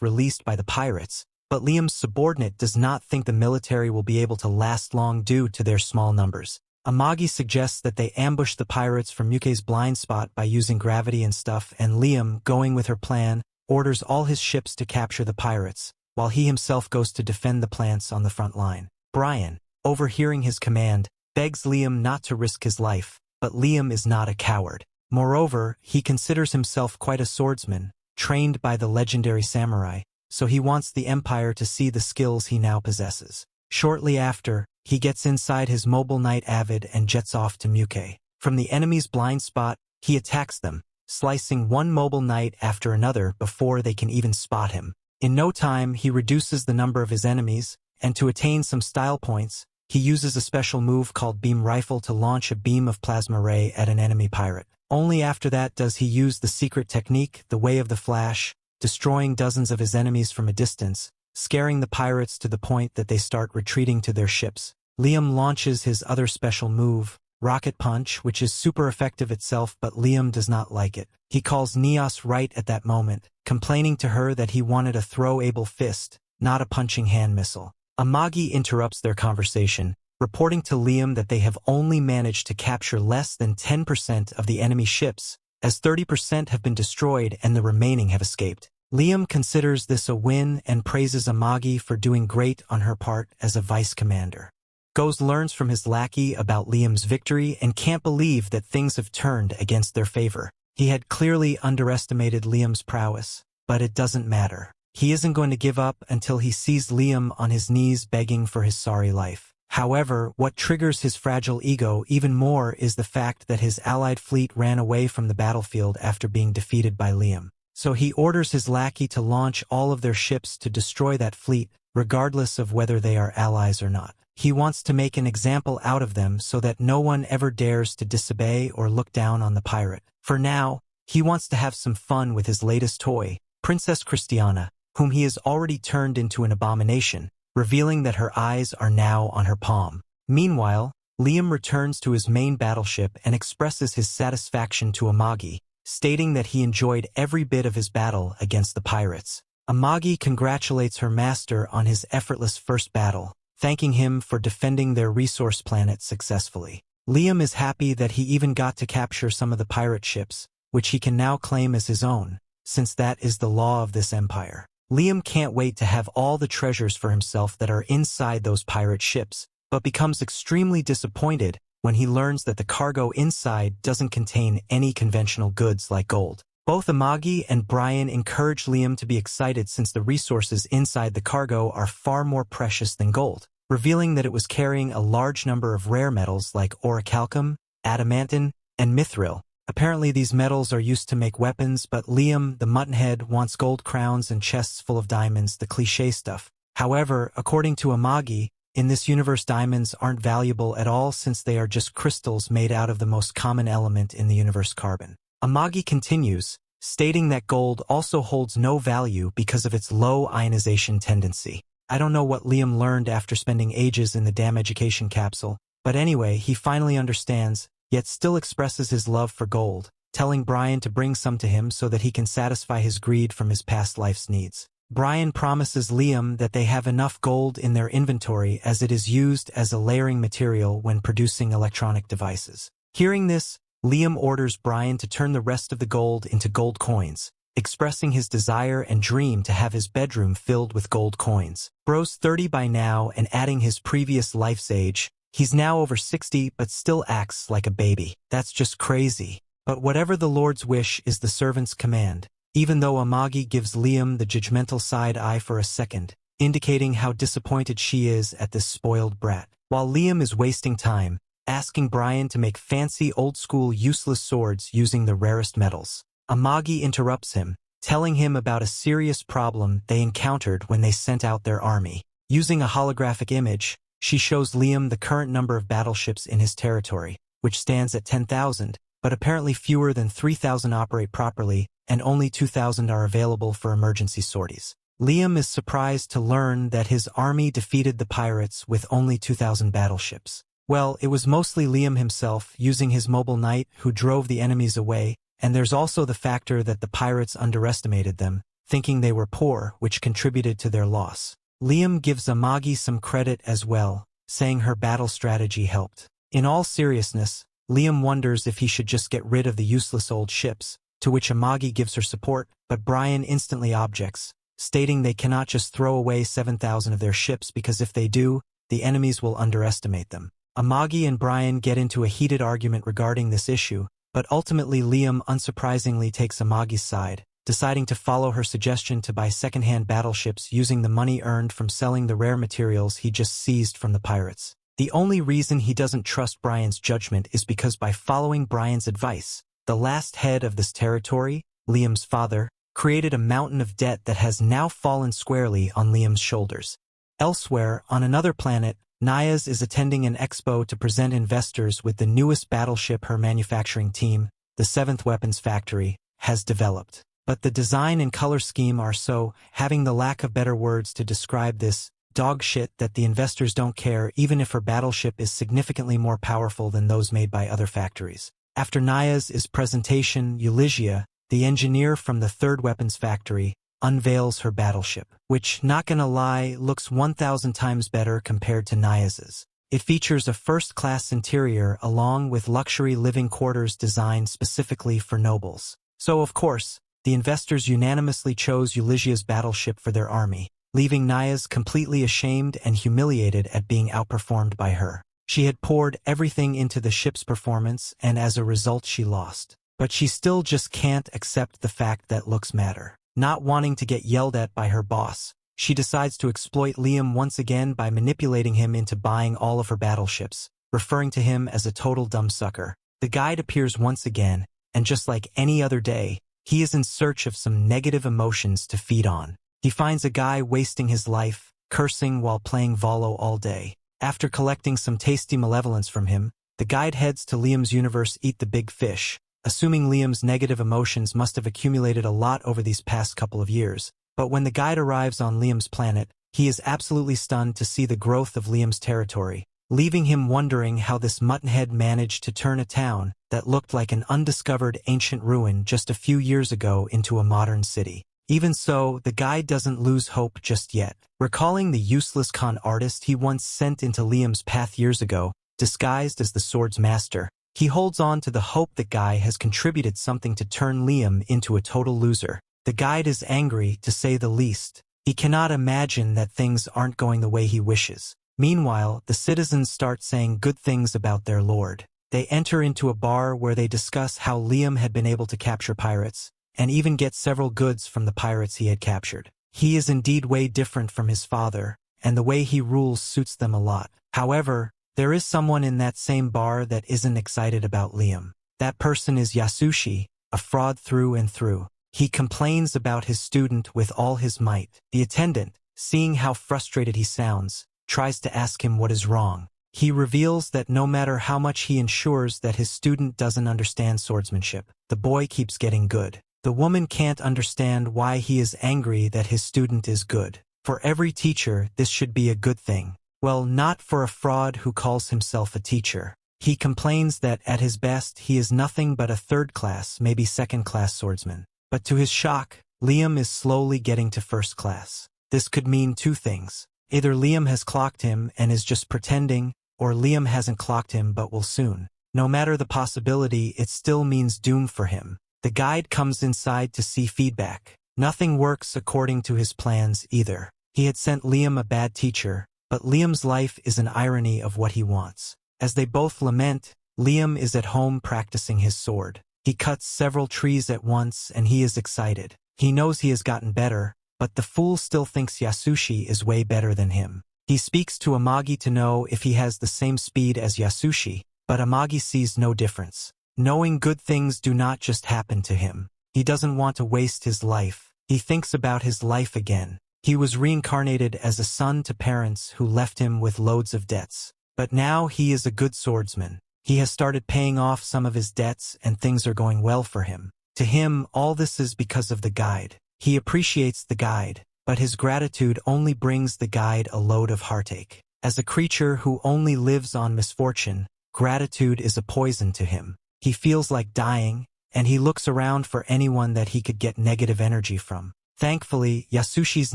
Speaker 1: released by the pirates, but Liam's subordinate does not think the military will be able to last long due to their small numbers. Amagi suggests that they ambush the pirates from Muke's blind spot by using gravity and stuff, and Liam, going with her plan, orders all his ships to capture the pirates, while he himself goes to defend the plants on the front line. Brian, overhearing his command, begs Liam not to risk his life, but Liam is not a coward. Moreover, he considers himself quite a swordsman, trained by the legendary samurai, so he wants the Empire to see the skills he now possesses. Shortly after, he gets inside his mobile knight Avid and jets off to Muke. From the enemy's blind spot, he attacks them, slicing one mobile knight after another before they can even spot him. In no time, he reduces the number of his enemies, and to attain some style points, he uses a special move called Beam Rifle to launch a beam of plasma ray at an enemy pirate. Only after that does he use the secret technique, the Way of the Flash, destroying dozens of his enemies from a distance, scaring the pirates to the point that they start retreating to their ships. Liam launches his other special move, Rocket Punch, which is super effective itself, but Liam does not like it. He calls Neos right at that moment, complaining to her that he wanted a throw-able fist, not a punching hand missile. Amagi interrupts their conversation, reporting to Liam that they have only managed to capture less than 10% of the enemy ships, as 30% have been destroyed and the remaining have escaped. Liam considers this a win and praises Amagi for doing great on her part as a vice commander. Goes learns from his lackey about Liam's victory and can't believe that things have turned against their favor. He had clearly underestimated Liam's prowess, but it doesn't matter. He isn't going to give up until he sees Liam on his knees begging for his sorry life. However, what triggers his fragile ego even more is the fact that his allied fleet ran away from the battlefield after being defeated by Liam. So he orders his lackey to launch all of their ships to destroy that fleet, regardless of whether they are allies or not. He wants to make an example out of them so that no one ever dares to disobey or look down on the pirate. For now, he wants to have some fun with his latest toy, Princess Christiana, whom he has already turned into an abomination, revealing that her eyes are now on her palm. Meanwhile, Liam returns to his main battleship and expresses his satisfaction to Amagi, stating that he enjoyed every bit of his battle against the pirates. Amagi congratulates her master on his effortless first battle, thanking him for defending their resource planet successfully. Liam is happy that he even got to capture some of the pirate ships, which he can now claim as his own, since that is the law of this empire. Liam can't wait to have all the treasures for himself that are inside those pirate ships, but becomes extremely disappointed when he learns that the cargo inside doesn't contain any conventional goods like gold. Both Amagi and Brian encourage Liam to be excited since the resources inside the cargo are far more precious than gold, revealing that it was carrying a large number of rare metals like orichalcum, adamantine, and mithril. Apparently these metals are used to make weapons, but Liam, the muttonhead, wants gold crowns and chests full of diamonds, the cliché stuff. However, according to Amagi, in this universe diamonds aren't valuable at all since they are just crystals made out of the most common element in the universe, carbon. Amagi continues, stating that gold also holds no value because of its low ionization tendency. I don't know what Liam learned after spending ages in the damn education capsule, but anyway, he finally understands, yet still expresses his love for gold, telling Brian to bring some to him so that he can satisfy his greed from his past life's needs. Brian promises Liam that they have enough gold in their inventory as it is used as a layering material when producing electronic devices. Hearing this, Liam orders Brian to turn the rest of the gold into gold coins, expressing his desire and dream to have his bedroom filled with gold coins. Bro's 30 by now and adding his previous life's age, he's now over 60 but still acts like a baby. That's just crazy. But whatever the Lord's wish is the servant's command, even though Amagi gives Liam the judgmental side eye for a second, indicating how disappointed she is at this spoiled brat. While Liam is wasting time, asking Brian to make fancy old-school useless swords using the rarest metals. Amagi interrupts him, telling him about a serious problem they encountered when they sent out their army. Using a holographic image, she shows Liam the current number of battleships in his territory, which stands at 10,000, but apparently fewer than 3,000 operate properly, and only 2,000 are available for emergency sorties. Liam is surprised to learn that his army defeated the pirates with only 2,000 battleships. Well, it was mostly Liam himself, using his mobile knight, who drove the enemies away, and there's also the factor that the pirates underestimated them, thinking they were poor, which contributed to their loss. Liam gives Amagi some credit as well, saying her battle strategy helped. In all seriousness, Liam wonders if he should just get rid of the useless old ships, to which Amagi gives her support, but Brian instantly objects, stating they cannot just throw away 7,000 of their ships because if they do, the enemies will underestimate them. Amagi and Brian get into a heated argument regarding this issue, but ultimately Liam unsurprisingly takes Amagi's side, deciding to follow her suggestion to buy second-hand battleships using the money earned from selling the rare materials he just seized from the pirates. The only reason he doesn't trust Brian's judgment is because by following Brian's advice, the last head of this territory, Liam's father, created a mountain of debt that has now fallen squarely on Liam's shoulders. Elsewhere, on another planet, Nayaz is attending an expo to present investors with the newest battleship her manufacturing team, the 7th Weapons Factory, has developed. But the design and color scheme are so, having the lack of better words to describe this, dog shit that the investors don't care even if her battleship is significantly more powerful than those made by other factories. After Nayaz's presentation, Euligia, the engineer from the 3rd Weapons Factory, unveils her battleship, which, not gonna lie, looks 1,000 times better compared to Nayaz's. It features a first-class interior along with luxury living quarters designed specifically for nobles. So, of course, the investors unanimously chose Euligia's battleship for their army, leaving Naya's completely ashamed and humiliated at being outperformed by her. She had poured everything into the ship's performance, and as a result she lost. But she still just can't accept the fact that looks matter. Not wanting to get yelled at by her boss, she decides to exploit Liam once again by manipulating him into buying all of her battleships, referring to him as a total dumb sucker. The guide appears once again, and just like any other day, he is in search of some negative emotions to feed on. He finds a guy wasting his life, cursing while playing Volo all day. After collecting some tasty malevolence from him, the guide heads to Liam's universe Eat the Big Fish, assuming Liam's negative emotions must have accumulated a lot over these past couple of years. But when the guide arrives on Liam's planet, he is absolutely stunned to see the growth of Liam's territory, leaving him wondering how this muttonhead managed to turn a town that looked like an undiscovered ancient ruin just a few years ago into a modern city. Even so, the guide doesn't lose hope just yet. Recalling the useless con artist he once sent into Liam's path years ago, disguised as the sword's master, he holds on to the hope that Guy has contributed something to turn Liam into a total loser. The guide is angry, to say the least. He cannot imagine that things aren't going the way he wishes. Meanwhile, the citizens start saying good things about their lord. They enter into a bar where they discuss how Liam had been able to capture pirates, and even get several goods from the pirates he had captured. He is indeed way different from his father, and the way he rules suits them a lot. However, there is someone in that same bar that isn't excited about Liam. That person is Yasushi, a fraud through and through. He complains about his student with all his might. The attendant, seeing how frustrated he sounds, tries to ask him what is wrong. He reveals that no matter how much he ensures that his student doesn't understand swordsmanship, the boy keeps getting good. The woman can't understand why he is angry that his student is good. For every teacher, this should be a good thing. Well, not for a fraud who calls himself a teacher. He complains that at his best he is nothing but a third-class, maybe second-class swordsman. But to his shock, Liam is slowly getting to first class. This could mean two things. Either Liam has clocked him and is just pretending, or Liam hasn't clocked him but will soon. No matter the possibility, it still means doom for him. The guide comes inside to see feedback. Nothing works according to his plans either. He had sent Liam a bad teacher, but Liam's life is an irony of what he wants. As they both lament, Liam is at home practicing his sword. He cuts several trees at once and he is excited. He knows he has gotten better, but the fool still thinks Yasushi is way better than him. He speaks to Amagi to know if he has the same speed as Yasushi, but Amagi sees no difference. Knowing good things do not just happen to him. He doesn't want to waste his life. He thinks about his life again. He was reincarnated as a son to parents who left him with loads of debts. But now he is a good swordsman. He has started paying off some of his debts and things are going well for him. To him, all this is because of the guide. He appreciates the guide, but his gratitude only brings the guide a load of heartache. As a creature who only lives on misfortune, gratitude is a poison to him. He feels like dying, and he looks around for anyone that he could get negative energy from. Thankfully, Yasushi's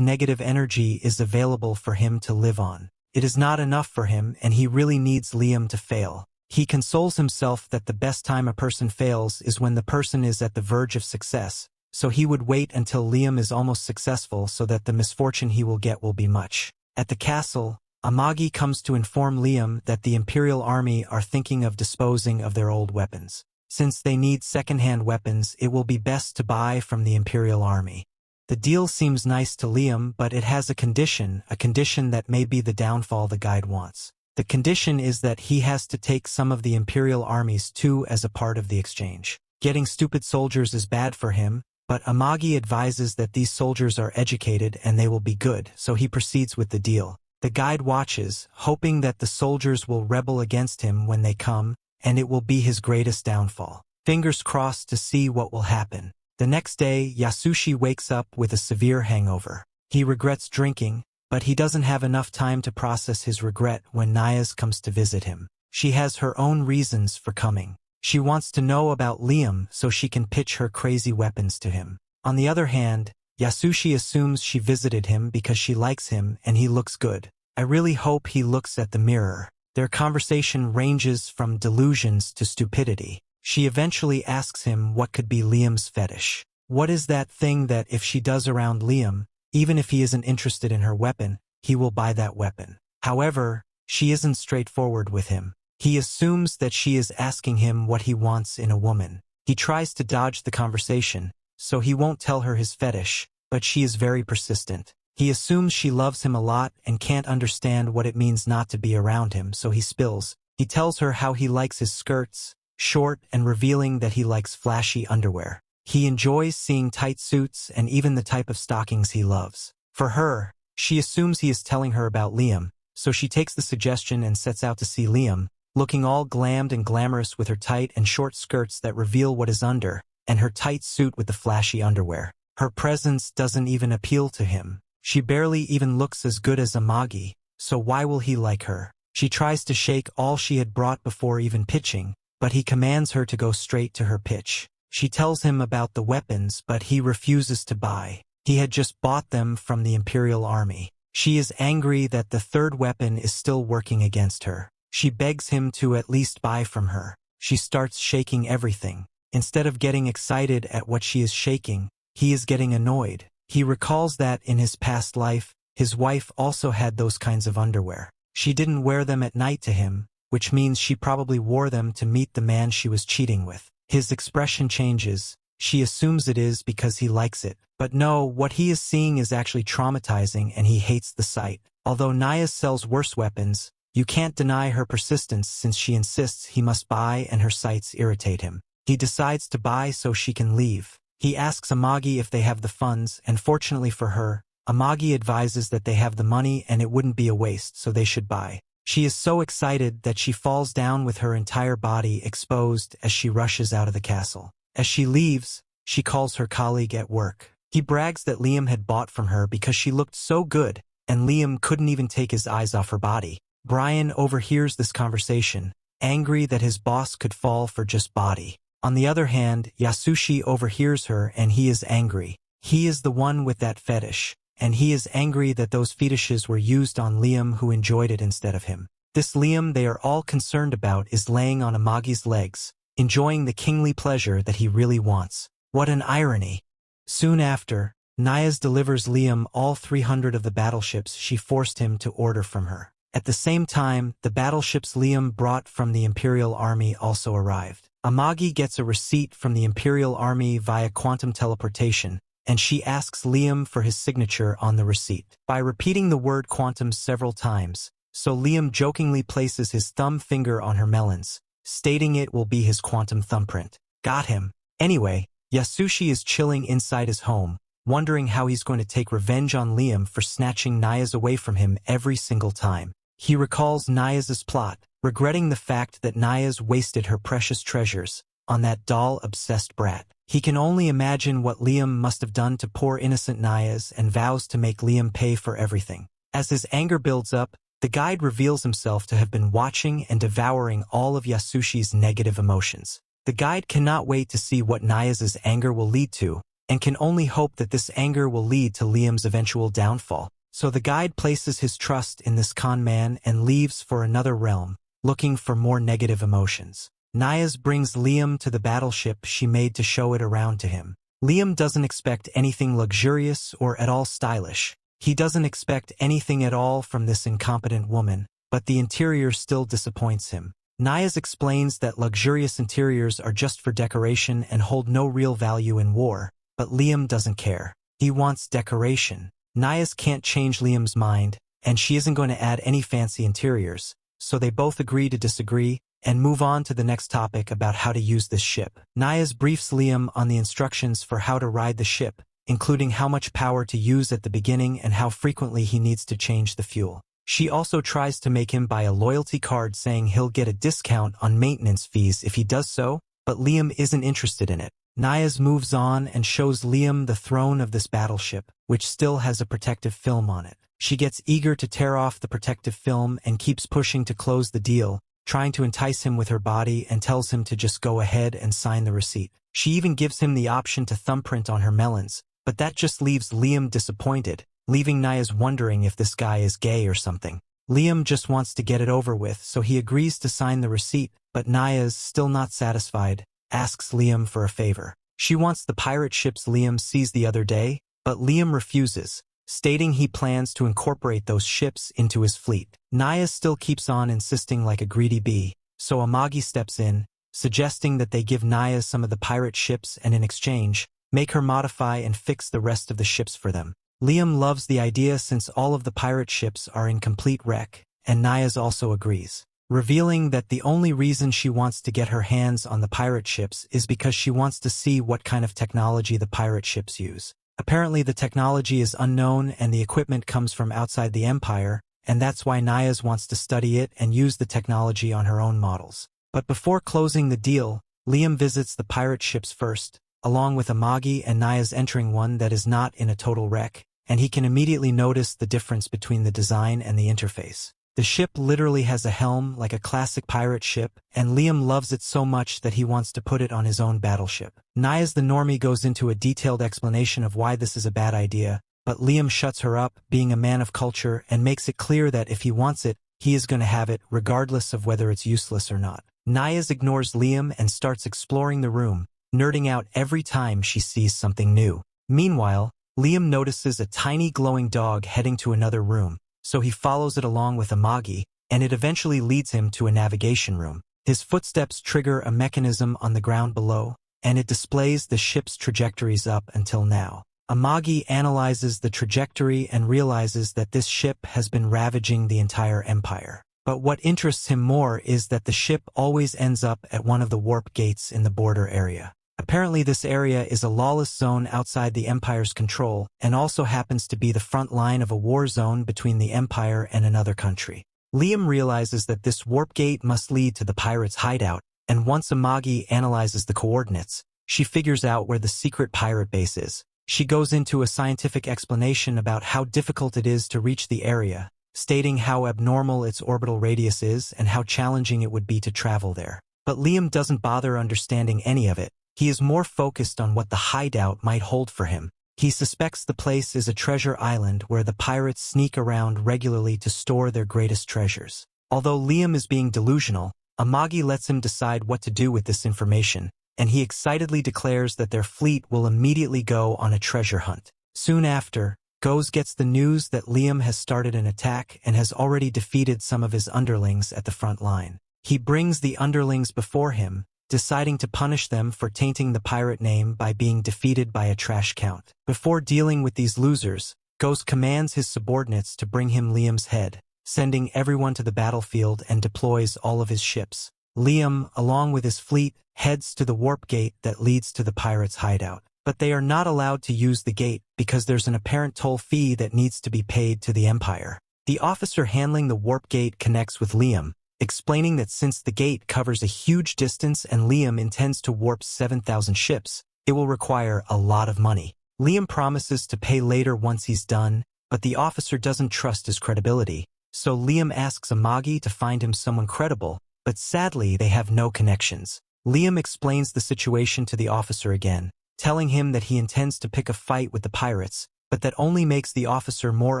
Speaker 1: negative energy is available for him to live on. It is not enough for him, and he really needs Liam to fail. He consoles himself that the best time a person fails is when the person is at the verge of success, so he would wait until Liam is almost successful so that the misfortune he will get will be much. At the castle, Amagi comes to inform Liam that the Imperial Army are thinking of disposing of their old weapons. Since they need second-hand weapons, it will be best to buy from the Imperial Army. The deal seems nice to Liam, but it has a condition that may be the downfall the guide wants. The condition is that he has to take some of the Imperial armies too as a part of the exchange. Getting stupid soldiers is bad for him, but Amagi advises that these soldiers are educated and they will be good, so he proceeds with the deal. The guide watches, hoping that the soldiers will rebel against him when they come, and it will be his greatest downfall. Fingers crossed to see what will happen. The next day, Yasushi wakes up with a severe hangover. He regrets drinking, but he doesn't have enough time to process his regret when Nayas comes to visit him. She has her own reasons for coming. She wants to know about Liam so she can pitch her crazy weapons to him. On the other hand, Yasushi assumes she visited him because she likes him and he looks good. I really hope he looks at the mirror. Their conversation ranges from delusions to stupidity. She eventually asks him what could be Liam's fetish. What is that thing that if she does around Liam, Even if he isn't interested in her weapon, he will buy that weapon. However, she isn't straightforward with him. He assumes that she is asking him what he wants in a woman. He tries to dodge the conversation, so he won't tell her his fetish, but she is very persistent. He assumes she loves him a lot and can't understand what it means not to be around him, so he spills. He tells her how he likes his skirts, short and revealing that he likes flashy underwear. He enjoys seeing tight suits and even the type of stockings he loves. For her, she assumes he is telling her about Liam, so she takes the suggestion and sets out to see Liam, looking all glammed and glamorous with her tight and short skirts that reveal what is under, and her tight suit with the flashy underwear. Her presence doesn't even appeal to him. She barely even looks as good as Amagi, so why will he like her? She tries to shake all she had brought before even pitching, but he commands her to go straight to her pitch. She tells him about the weapons, but he refuses to buy. He had just bought them from the Imperial Army. She is angry that the third weapon is still working against her. She begs him to at least buy from her. She starts shaking everything. Instead of getting excited at what she is shaking, he is getting annoyed. He recalls that in his past life, his wife also had those kinds of underwear. She didn't wear them at night to him, which means she probably wore them to meet the man she was cheating with. His expression changes. She assumes it is because he likes it. But no, what he is seeing is actually traumatizing and he hates the sight. Although Naya sells worse weapons, you can't deny her persistence since she insists he must buy and her sights irritate him. He decides to buy so she can leave. He asks Amagi if they have the funds, and fortunately for her, Amagi advises that they have the money and it wouldn't be a waste, so they should buy. She is so excited that she falls down with her entire body exposed as she rushes out of the castle. As she leaves, she calls her colleague at work. He brags that Liam had bought from her because she looked so good, and Liam couldn't even take his eyes off her body. Brian overhears this conversation, angry that his boss could fall for just body. On the other hand, Yasushi overhears her and he is angry. He is the one with that fetish, and he is angry that those fetishes were used on Liam who enjoyed it instead of him. This Liam they are all concerned about is laying on Amagi's legs, enjoying the kingly pleasure that he really wants. What an irony! Soon after, Nayaz delivers Liam all 300 of the battleships she forced him to order from her. At the same time, the battleships Liam brought from the Imperial Army also arrived. Amagi gets a receipt from the Imperial Army via quantum teleportation, and she asks Liam for his signature on the receipt. By repeating the word quantum several times, so Liam jokingly places his thumb finger on her melons, stating it will be his quantum thumbprint. Got him. Anyway, Yasushi is chilling inside his home, wondering how he's going to take revenge on Liam for snatching Nayaz away from him every single time. He recalls Nayaz's plot, regretting the fact that Nayaz wasted her precious treasures on that doll-obsessed brat. He can only imagine what Liam must have done to poor innocent Nayaz and vows to make Liam pay for everything. As his anger builds up, the guide reveals himself to have been watching and devouring all of Yasushi's negative emotions. The guide cannot wait to see what Nayaz's anger will lead to, and can only hope that this anger will lead to Liam's eventual downfall. So the guide places his trust in this con man and leaves for another realm, looking for more negative emotions. Nayaz brings Liam to the battleship she made to show it around to him. Liam doesn't expect anything luxurious or at all stylish. He doesn't expect anything at all from this incompetent woman, but the interior still disappoints him. Nayaz explains that luxurious interiors are just for decoration and hold no real value in war, but Liam doesn't care. He wants decoration. Nayaz can't change Liam's mind, and she isn't going to add any fancy interiors, so they both agree to disagree and move on to the next topic about how to use this ship. Nayaz briefs Liam on the instructions for how to ride the ship, including how much power to use at the beginning and how frequently he needs to change the fuel. She also tries to make him buy a loyalty card saying he'll get a discount on maintenance fees if he does so, but Liam isn't interested in it. Nayaz moves on and shows Liam the throne of this battleship, which still has a protective film on it. She gets eager to tear off the protective film and keeps pushing to close the deal, trying to entice him with her body and tells him to just go ahead and sign the receipt. She even gives him the option to thumbprint on her melons, but that just leaves Liam disappointed, leaving Nayaz wondering if this guy is gay or something. Liam just wants to get it over with, so he agrees to sign the receipt, but Nayaz, still not satisfied, asks Liam for a favor. She wants the pirate ships Liam seized the other day, but Liam refuses, stating he plans to incorporate those ships into his fleet. Naya still keeps on insisting like a greedy bee, so Amagi steps in, suggesting that they give Naya some of the pirate ships and in exchange, make her modify and fix the rest of the ships for them. Liam loves the idea since all of the pirate ships are in complete wreck, and Naya's also agrees, revealing that the only reason she wants to get her hands on the pirate ships is because she wants to see what kind of technology the pirate ships use. Apparently the technology is unknown and the equipment comes from outside the Empire, and that's why Naya wants to study it and use the technology on her own models. But before closing the deal, Liam visits the pirate ships first, along with Amagi and Naya's entering one that is not in a total wreck, and he can immediately notice the difference between the design and the interface. The ship literally has a helm like a classic pirate ship, and Liam loves it so much that he wants to put it on his own battleship. Naya's the normie goes into a detailed explanation of why this is a bad idea, but Liam shuts her up, being a man of culture, and makes it clear that if he wants it, he is going to have it, regardless of whether it's useless or not. Naya's ignores Liam and starts exploring the room, nerding out every time she sees something new. Meanwhile, Liam notices a tiny glowing dog heading to another room, so he follows it along with Amagi, and it eventually leads him to a navigation room. His footsteps trigger a mechanism on the ground below, and it displays the ship's trajectories up until now. Amagi analyzes the trajectory and realizes that this ship has been ravaging the entire empire. But what interests him more is that the ship always ends up at one of the warp gates in the border area. Apparently this area is a lawless zone outside the Empire's control and also happens to be the front line of a war zone between the Empire and another country. Liam realizes that this warp gate must lead to the pirates' hideout, and once Amagi analyzes the coordinates, she figures out where the secret pirate base is. She goes into a scientific explanation about how difficult it is to reach the area, stating how abnormal its orbital radius is and how challenging it would be to travel there. But Liam doesn't bother understanding any of it. He is more focused on what the hideout might hold for him. He suspects the place is a treasure island where the pirates sneak around regularly to store their greatest treasures. Although Liam is being delusional, Amagi lets him decide what to do with this information, and he excitedly declares that their fleet will immediately go on a treasure hunt. Soon after, Goes gets the news that Liam has started an attack and has already defeated some of his underlings at the front line. He brings the underlings before him, deciding to punish them for tainting the pirate name by being defeated by a trash count. Before dealing with these losers, Ghost commands his subordinates to bring him Liam's head, sending everyone to the battlefield and deploys all of his ships. Liam, along with his fleet, heads to the warp gate that leads to the pirates' hideout. But they are not allowed to use the gate because there's an apparent toll fee that needs to be paid to the Empire. The officer handling the warp gate connects with Liam, explaining that since the gate covers a huge distance and Liam intends to warp 7,000 ships, it will require a lot of money. Liam promises to pay later once he's done, but the officer doesn't trust his credibility, so Liam asks Amagi to find him someone credible, but sadly they have no connections. Liam explains the situation to the officer again, telling him that he intends to pick a fight with the pirates, but that only makes the officer more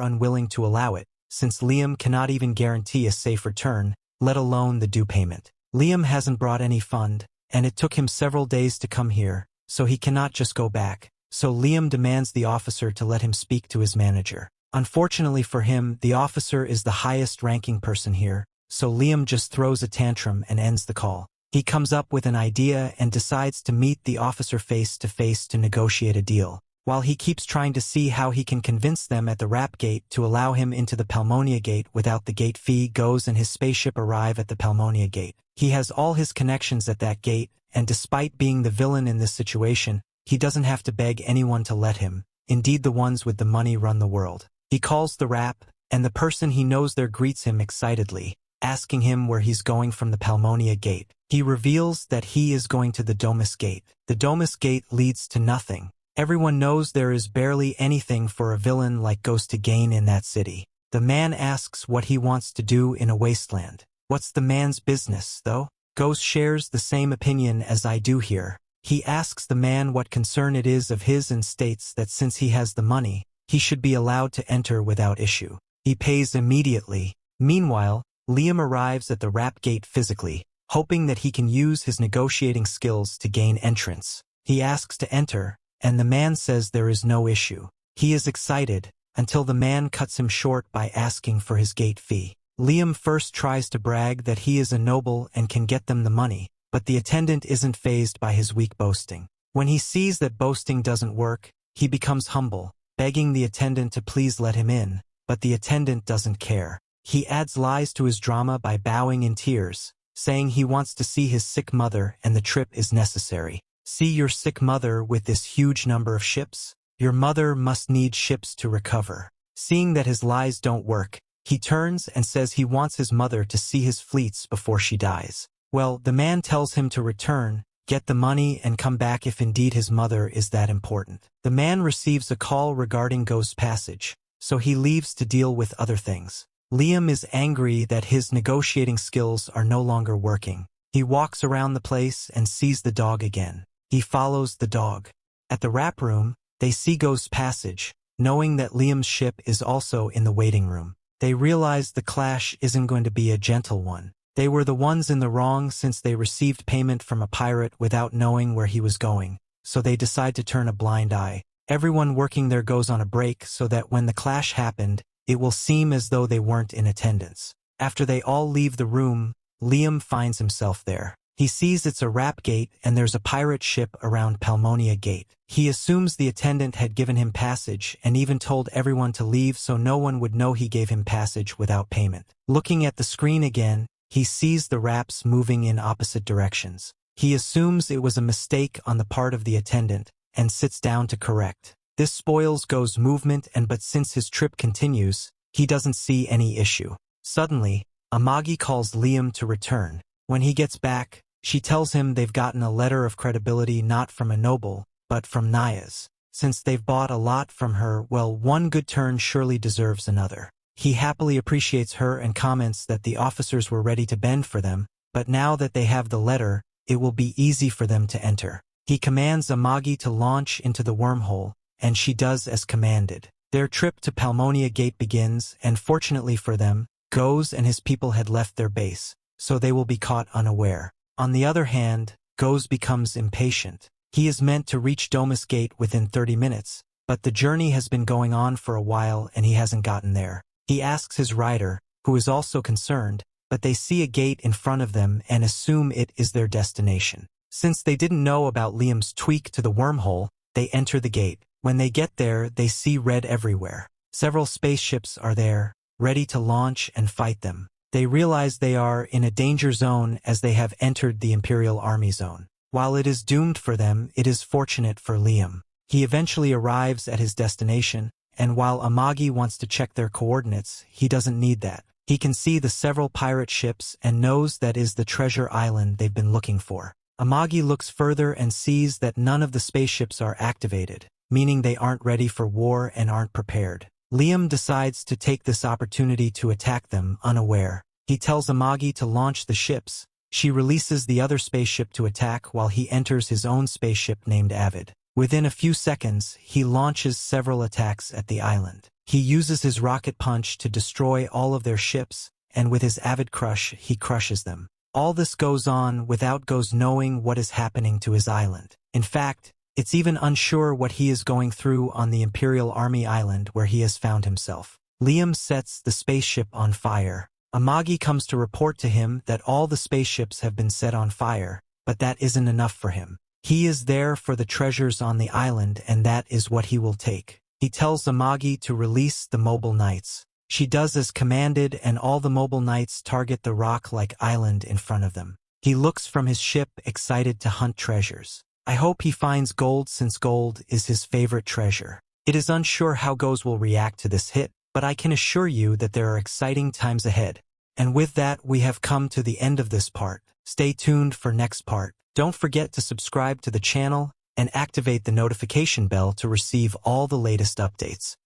Speaker 1: unwilling to allow it, since Liam cannot even guarantee a safe return, let alone the due payment. Liam hasn't brought any fund, and it took him several days to come here, so he cannot just go back. So Liam demands the officer to let him speak to his manager. Unfortunately for him, the officer is the highest-ranking person here, so Liam just throws a tantrum and ends the call. He comes up with an idea and decides to meet the officer face-to-face to negotiate a deal, while he keeps trying to see how he can convince them at the Rap Gate to allow him into the Palmonia Gate without the gate fee. Goes and his spaceship arrive at the Palmonia Gate. He has all his connections at that gate, and despite being the villain in this situation, he doesn't have to beg anyone to let him. Indeed, the ones with the money run the world. He calls the Rap, and the person he knows there greets him excitedly, asking him where he's going from the Palmonia Gate. He reveals that he is going to the Domus Gate. The Domus Gate leads to nothing. Everyone knows there is barely anything for a villain like Ghost to gain in that city. The man asks what he wants to do in a wasteland. What's the man's business, though? Ghost shares the same opinion as I do here. He asks the man what concern it is of his and states that since he has the money, he should be allowed to enter without issue. He pays immediately. Meanwhile, Liam arrives at the Rap Gate physically, hoping that he can use his negotiating skills to gain entrance. He asks to enter, and the man says there is no issue. He is excited, until the man cuts him short by asking for his gate fee. Liam first tries to brag that he is a noble and can get them the money, but the attendant isn't fazed by his weak boasting. When he sees that boasting doesn't work, he becomes humble, begging the attendant to please let him in, but the attendant doesn't care. He adds lies to his drama by bowing in tears, saying he wants to see his sick mother and the trip is necessary. See your sick mother with this huge number of ships? Your mother must need ships to recover. Seeing that his lies don't work, he turns and says he wants his mother to see his fleets before she dies. Well, the man tells him to return, get the money and come back if indeed his mother is that important. The man receives a call regarding Go's passage, so he leaves to deal with other things. Liam is angry that his negotiating skills are no longer working. He walks around the place and sees the dog again. He follows the dog. At the wrap room, they see Go's passage, knowing that Liam's ship is also in the waiting room. They realize the clash isn't going to be a gentle one. They were the ones in the wrong since they received payment from a pirate without knowing where he was going, so they decide to turn a blind eye. Everyone working there goes on a break so that when the clash happened, it will seem as though they weren't in attendance. After they all leave the room, Liam finds himself there. He sees it's a wrap gate and there's a pirate ship around Palmonia Gate. He assumes the attendant had given him passage and even told everyone to leave so no one would know he gave him passage without payment. Looking at the screen again, he sees the wraps moving in opposite directions. He assumes it was a mistake on the part of the attendant and sits down to correct. This spoils Go's movement but since his trip continues, he doesn't see any issue. Suddenly, Amagi calls Liam to return. When he gets back, she tells him they've gotten a letter of credibility not from a noble, but from Naya's. Since they've bought a lot from her, well, one good turn surely deserves another. He happily appreciates her and comments that the officers were ready to bend for them, but now that they have the letter, it will be easy for them to enter. He commands Amagi to launch into the wormhole, and she does as commanded. Their trip to Palmonia Gate begins, and fortunately for them, Go's and his people had left their base, so they will be caught unaware. On the other hand, Go's becomes impatient. He is meant to reach Domus Gate within 30 minutes, but the journey has been going on for a while and he hasn't gotten there. He asks his rider, who is also concerned, but they see a gate in front of them and assume it is their destination. Since they didn't know about Liam's tweak to the wormhole, they enter the gate. When they get there, they see red everywhere. Several spaceships are there, ready to launch and fight them. They realize they are in a danger zone as they have entered the Imperial Army zone. While it is doomed for them, it is fortunate for Liam. He eventually arrives at his destination, and while Amagi wants to check their coordinates, he doesn't need that. He can see the several pirate ships and knows that is the treasure island they've been looking for. Amagi looks further and sees that none of the spaceships are activated, meaning they aren't ready for war and aren't prepared. Liam decides to take this opportunity to attack them unaware. He tells Amagi to launch the ships. She releases the other spaceship to attack while he enters his own spaceship named Avid. Within a few seconds, he launches several attacks at the island. He uses his rocket punch to destroy all of their ships, and with his Avid crush, he crushes them. All this goes on without Go's knowing what is happening to his island. In fact, it's even unsure what he is going through on the Imperial Army Island where he has found himself. Liam sets the spaceship on fire. Amagi comes to report to him that all the spaceships have been set on fire, but that isn't enough for him. He is there for the treasures on the island and that is what he will take. He tells Amagi to release the mobile knights. She does as commanded and all the mobile knights target the rock-like island in front of them. He looks from his ship excited to hunt treasures. I hope he finds gold since gold is his favorite treasure. It is unsure how Go's will react to this hit, but I can assure you that there are exciting times ahead. And with that, we have come to the end of this part. Stay tuned for next part. Don't forget to subscribe to the channel and activate the notification bell to receive all the latest updates.